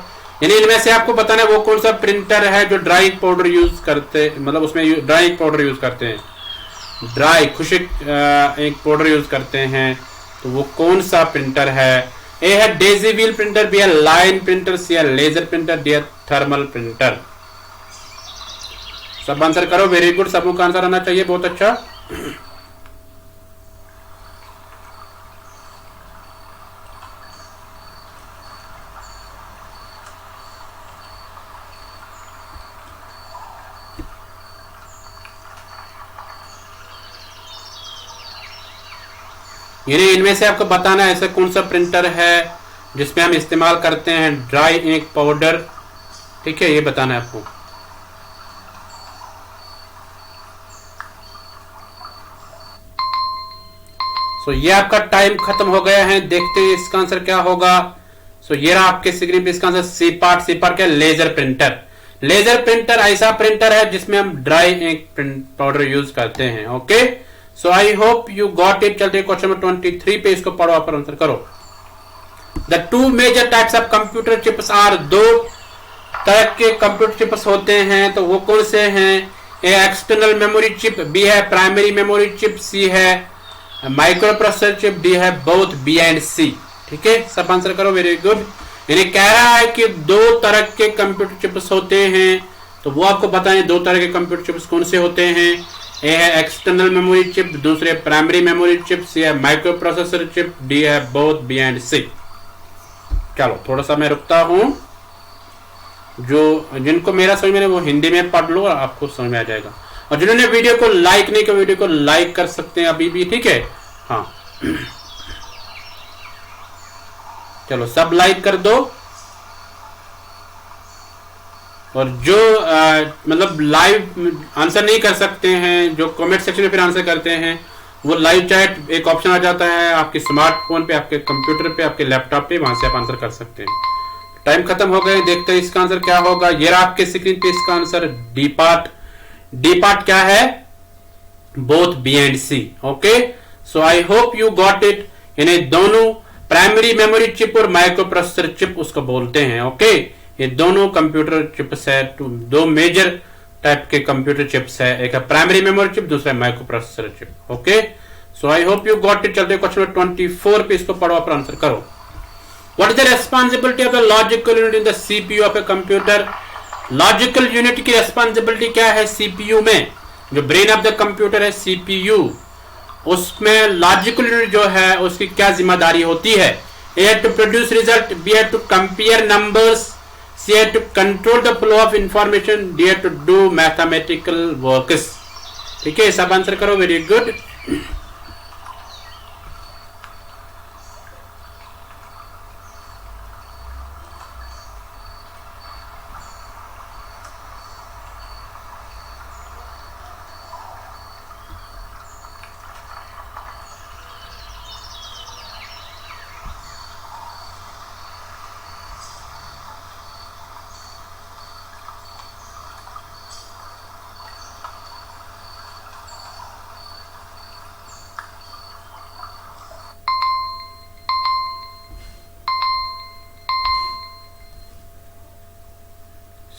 यानी इनमें से आपको बताना है वो कौन सा प्रिंटर है जो ड्राई इंक पाउडर यूज करते, मतलब उसमें ड्राई इंक पाउडर यूज करते हैं, ड्राई खुश्क इंक पाउडर यूज करते हैं। तो वो कौन सा प्रिंटर है। ए है डेजी व्हील प्रिंटर, बी है लाइन प्रिंटर, सी है लेजर प्रिंटर, डी है थर्मल प्रिंटर। सब आंसर करो। वेरी गुड, सबों का आंसर आना चाहिए। बहुत अच्छा। यानी इनमें से आपको बताना है ऐसा कौन सा प्रिंटर है जिसमें हम इस्तेमाल करते हैं ड्राई इंक पाउडर। ठीक है, ये बताना है आपको। ये आपका टाइम खत्म हो गया है। देखते हैं इसका आंसर क्या होगा। ये रहा आपके स्क्रीन पे इसका आंसर सी पार्ट क्या, लेजर प्रिंटर। लेजर प्रिंटर ऐसा प्रिंटर है जिसमें हम ड्राई इंक पाउडर यूज करते हैं। Okay, so I hope you got it. चलते क्वेश्चन नंबर 23 पे, इसको पढ़ो और आंसर करो। The two major types of computer chips are, दो तरह के कंप्यूटर चिप्स होते हैं, तो वो कौन से हैं। ए एक्सटर्नल मेमोरी चिप, बी है प्राइमरी मेमोरी चिप, सी है माइक्रो प्रोसेसर चिप, डी है बोथ बी एंड सी। ठीक है, सब आंसर करो। Very good. यानी कह रहा है कि दो तरह के कंप्यूटर चिप्स होते हैं, तो वो आपको बताएं दो तरह के कंप्यूटर चिप्स कौन से होते हैं। ए है एक्सटर्नल मेमोरी चिप, दूसरे प्राइमरी मेमोरी चिप, सी है माइक्रो प्रोसेसर चिप, डी है बोथ बी एंड सी। चलो थोड़ा सा मैं रुकता हूं, जो जिनको मेरा समझ में वो हिंदी में पढ़ लो, आपको समझ में आ जाएगा। और जिन्होंने वीडियो को लाइक नहीं किया, वीडियो को लाइक कर सकते हैं अभी भी। ठीक है, हाँ चलो सब लाइक कर दो। और जो मतलब लाइव आंसर नहीं कर सकते हैं, जो कमेंट सेक्शन में फिर आंसर करते हैं, वो लाइव चैट एक ऑप्शन आ जाता है आपके स्मार्टफोन पे, आपके कंप्यूटर पे, आपके लैपटॉप पे, वहां से आप आंसर कर सकते हैं। टाइम खत्म हो गए, देखते हैं इसका आंसर क्या होगा। ये रहा आपके स्क्रीन पे इसका answer, D part. D part क्या है? Both B and C. Okay, so I hope you got it. इन्हें दोनों प्राइमरी मेमोरी चिप और माइक्रो प्रोसेसर चिप उसको बोलते हैं। ओके, ये दोनों कंप्यूटर चिप्स है, दो मेजर टाइप के कंप्यूटर चिप्स है, एक है प्राइमरी मेमोरी चिप, दूसरा micro processor chip. Okay, so I hope you got it. चलते क्वेश्चन नंबर 24 पे, इसको पढ़ो और आंसर करो। What is the responsibility of the logical unit in the CPU of a computer? Logical unit की रेस्पॉन्सिबिलिटी क्या है सीपीयू में? जो ब्रेन ऑफ द कंप्यूटर है सीपीयू, उसमें लॉजिकल यूनिट जो है उसकी क्या जिम्मेदारी होती है? A have to produce result, B have to compare numbers, C have to control the flow of information, D have to do mathematical works. ठीक है, सब आंसर करो। Very good.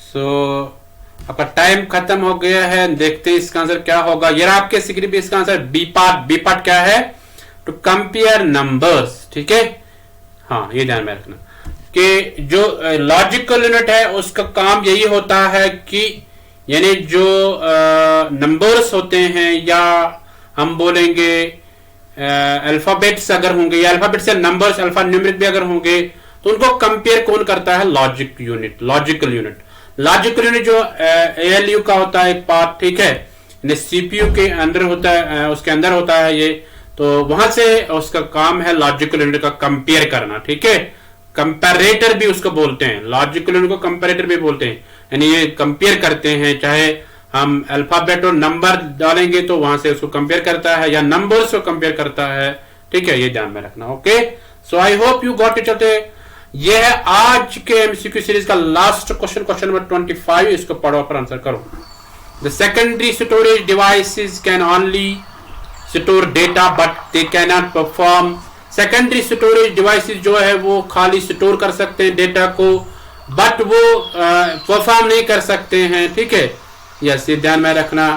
सो आपका टाइम खत्म हो गया है, देखते हैं इसका आंसर क्या होगा। ये आपके स्क्रीन पे इसका answer B part. B part क्या है? To compare numbers. ठीक है, हाँ ये ध्यान में रखना कि जो लॉजिकल यूनिट है उसका काम यही होता है कि यानी जो नंबर्स होते हैं, या हम बोलेंगे अल्फाबेट्स अगर होंगे, या अल्फाबेट्स या नंबर्स अल्फा न्यूमेरिक भी अगर होंगे, तो उनको कंपेयर कौन करता है? Logic unit, logical unit. Logical unit जो एएलयू का होता है एक पार्ट, ठीक है, सीपीयू के अंदर होता है, उसके अंदर होता है ये, तो वहां से उसका काम है लॉजिकल यूनिट का कंपेयर करना। ठीक है, कंपैरेटर भी उसको बोलते हैं, लॉजिकल यूनिट को कंपैरेटर भी बोलते हैं, यानी ये कंपेयर करते हैं। चाहे हम अल्फाबेट और नंबर डालेंगे तो वहां से उसको कंपेयर करता है, या नंबर्स को कंपेयर करता है। ठीक है, ये ध्यान में रखना। Okay, so I hope you got it. चलते ये है आज के एमसीक्यू सीरीज का लास्ट क्वेश्चन, क्वेश्चन नंबर 25। इसको पढ़ो पर आंसर करो। The secondary storage devices can only store data but they can not perform. Secondary storage devices जो है वो खाली स्टोर कर सकते हैं डेटा को, बट वो परफॉर्म नहीं कर सकते हैं। ठीक है, यस, ये ध्यान में रखना।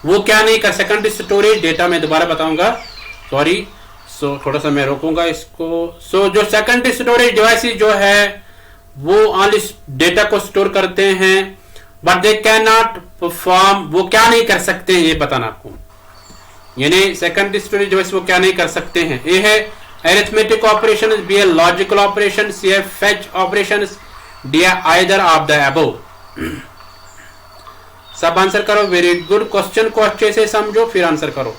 वो क्या नहीं कर, सेकेंडरी स्टोरेज डेटा मैं दोबारा बताऊंगा, सॉरी। सो थोड़ा सा मैं रोकूंगा इसको। सो जो सेकेंडरी स्टोरेज डिवाइसेस जो है वो ओनली डेटा को स्टोर करते हैं, but they can not perform. वो क्या नहीं कर सकते हैं ये बताना आपको, यानी सेकेंडरी स्टोरेज डिवाइस वो क्या नहीं कर सकते हैं। ये है अरिथमेटिक ऑपरेशन, बी है लॉजिकल ऑपरेशन, सी है फेच ऑपरेशन, डी है आइदर ऑफ द अबव। सब आंसर करो। Very good. क्वेश्चन को अच्छे से समझो फिर आंसर करो।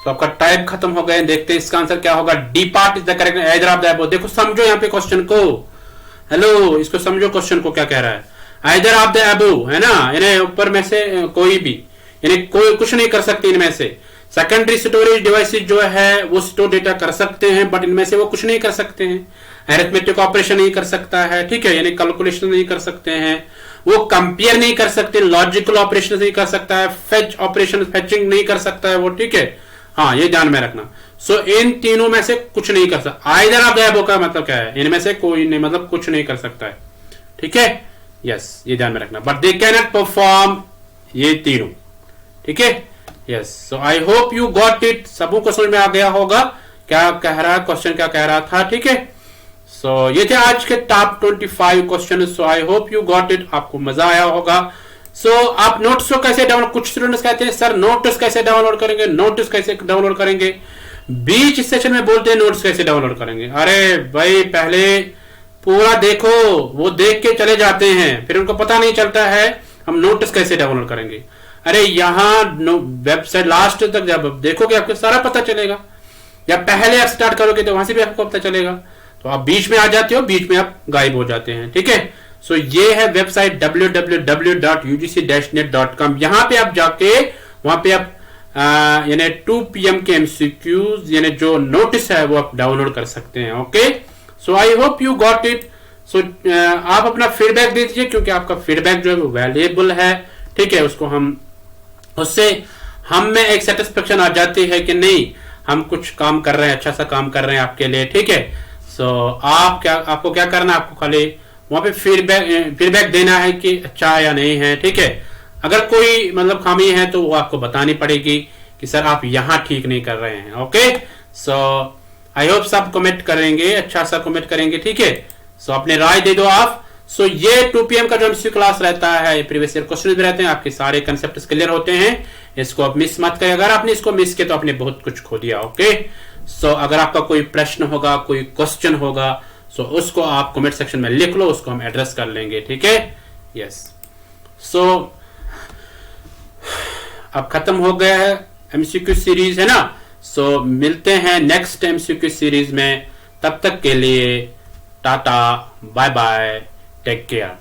तो आपका टाइम खत्म हो गया, देखते हैं इसका आंसर क्या होगा। D part is the correct either of the above. देखो समझो यहाँ पे क्वेश्चन को, हेलो इसको समझो क्वेश्चन को क्या कह रहा है। आइदर ऑफ द अबव है ना, यानी ऊपर में से कोई भी, यानी कोई कुछ नहीं कर सकते इनमें से। सेकेंडरी स्टोरेज डिवाइसेस जो है वो स्टोर डेटा कर सकते हैं, बट इनमें से वो कुछ नहीं कर सकते हैं। अरिथमेटिक ऑपरेशन नहीं कर सकता है, ठीक है, यानी कैलकुलेशन नहीं कर सकते हैं, वो कंपेयर नहीं कर सकते, लॉजिकल ऑपरेशन नहीं कर सकता है, फेच ऑपरेशन फेचिंग नहीं कर सकता है वो। ठीक है, हाँ ये ध्यान में रखना। सो इन तीनों में से कुछ नहीं कर सकता। आइदर ऑफ द अबव का मतलब क्या है? इनमें से कोई नहीं, मतलब कुछ नहीं कर सकता है। ठीक है, यस, ये ध्यान में रखना। But they can not perform, ये तीनों। ठीक है, yes. So I hope you got it. सबों को समझ में आ गया होगा क्या कह रहा है क्वेश्चन, क्या कह रहा था। ठीक है, सो ये थे आज के top 25 question. So I hope you got it, आपको मजा आया होगा। सो आप नोट्स को कैसे डाउनलोड, कुछ स्टूडेंट्स कहते हैं सर नोट्स कैसे डाउनलोड करेंगे, नोट्स कैसे डाउनलोड करेंगे, बीच सेशन में बोलते हैं नोट्स कैसे डाउनलोड करेंगे। अरे भाई पहले पूरा देखो, वो देख के चले जाते हैं, फिर उनको पता नहीं चलता है हम नोट्स कैसे डाउनलोड करेंगे। अरे यहाँ वेबसाइट लास्ट तक जब देखोगे आपको सारा पता चलेगा, या पहले आप स्टार्ट करोगे तो वहां से भी आपको पता चलेगा। तो आप बीच में आ जाते हो, बीच में आप गायब हो जाते हैं, ठीक है। सो ये है वेबसाइट www.ugc-net.com। यहाँ पे आप जाके वहां पे आप यानी 2 PM के MCQs यानी जो नोटिस है वो आप डाउनलोड कर सकते हैं। Okay, so I hope you got it. So आप अपना फीडबैक दे दीजिए, क्योंकि आपका फीडबैक जो है वो वैल्यूएबल है, ठीक है। उसको हम उससे हम में एक सेटिस्फेक्शन आ जाती है कि नहीं हम कुछ काम कर रहे हैं, अच्छा सा काम कर रहे हैं आपके लिए, ठीक है। सो आपको क्या करना है, आपको खाली वहां पे फीडबैक देना है कि अच्छा है या नहीं है, ठीक है। अगर कोई मतलब खामी है तो वो आपको बतानी पड़ेगी कि सर आप यहां ठीक नहीं कर रहे हैं। ओके, सो आई होप सब कमेंट करेंगे, अच्छा सा कमेंट करेंगे, ठीक है। सो अपने राय दे दो आप। सो ये 2 PM का जो MCQ क्लास रहता है, प्रीवियस ईयर क्वेश्चन भी रहते हैं, आपके सारे कंसेप्ट क्लियर होते हैं, इसको आप मिस मत करें। अगर आपने इसको मिस किया तो आपने बहुत कुछ खो दिया। ओके, सो अगर आपका कोई प्रश्न होगा, कोई क्वेश्चन होगा, सो उसको आप कमेंट सेक्शन में लिख लो, उसको हम एड्रेस कर लेंगे, ठीक है। यस, सो अब खत्म हो गया है MCQ सीरीज, है ना। सो मिलते हैं नेक्स्ट MCQ सीरीज में, तब तक के लिए tata, bye bye, take care.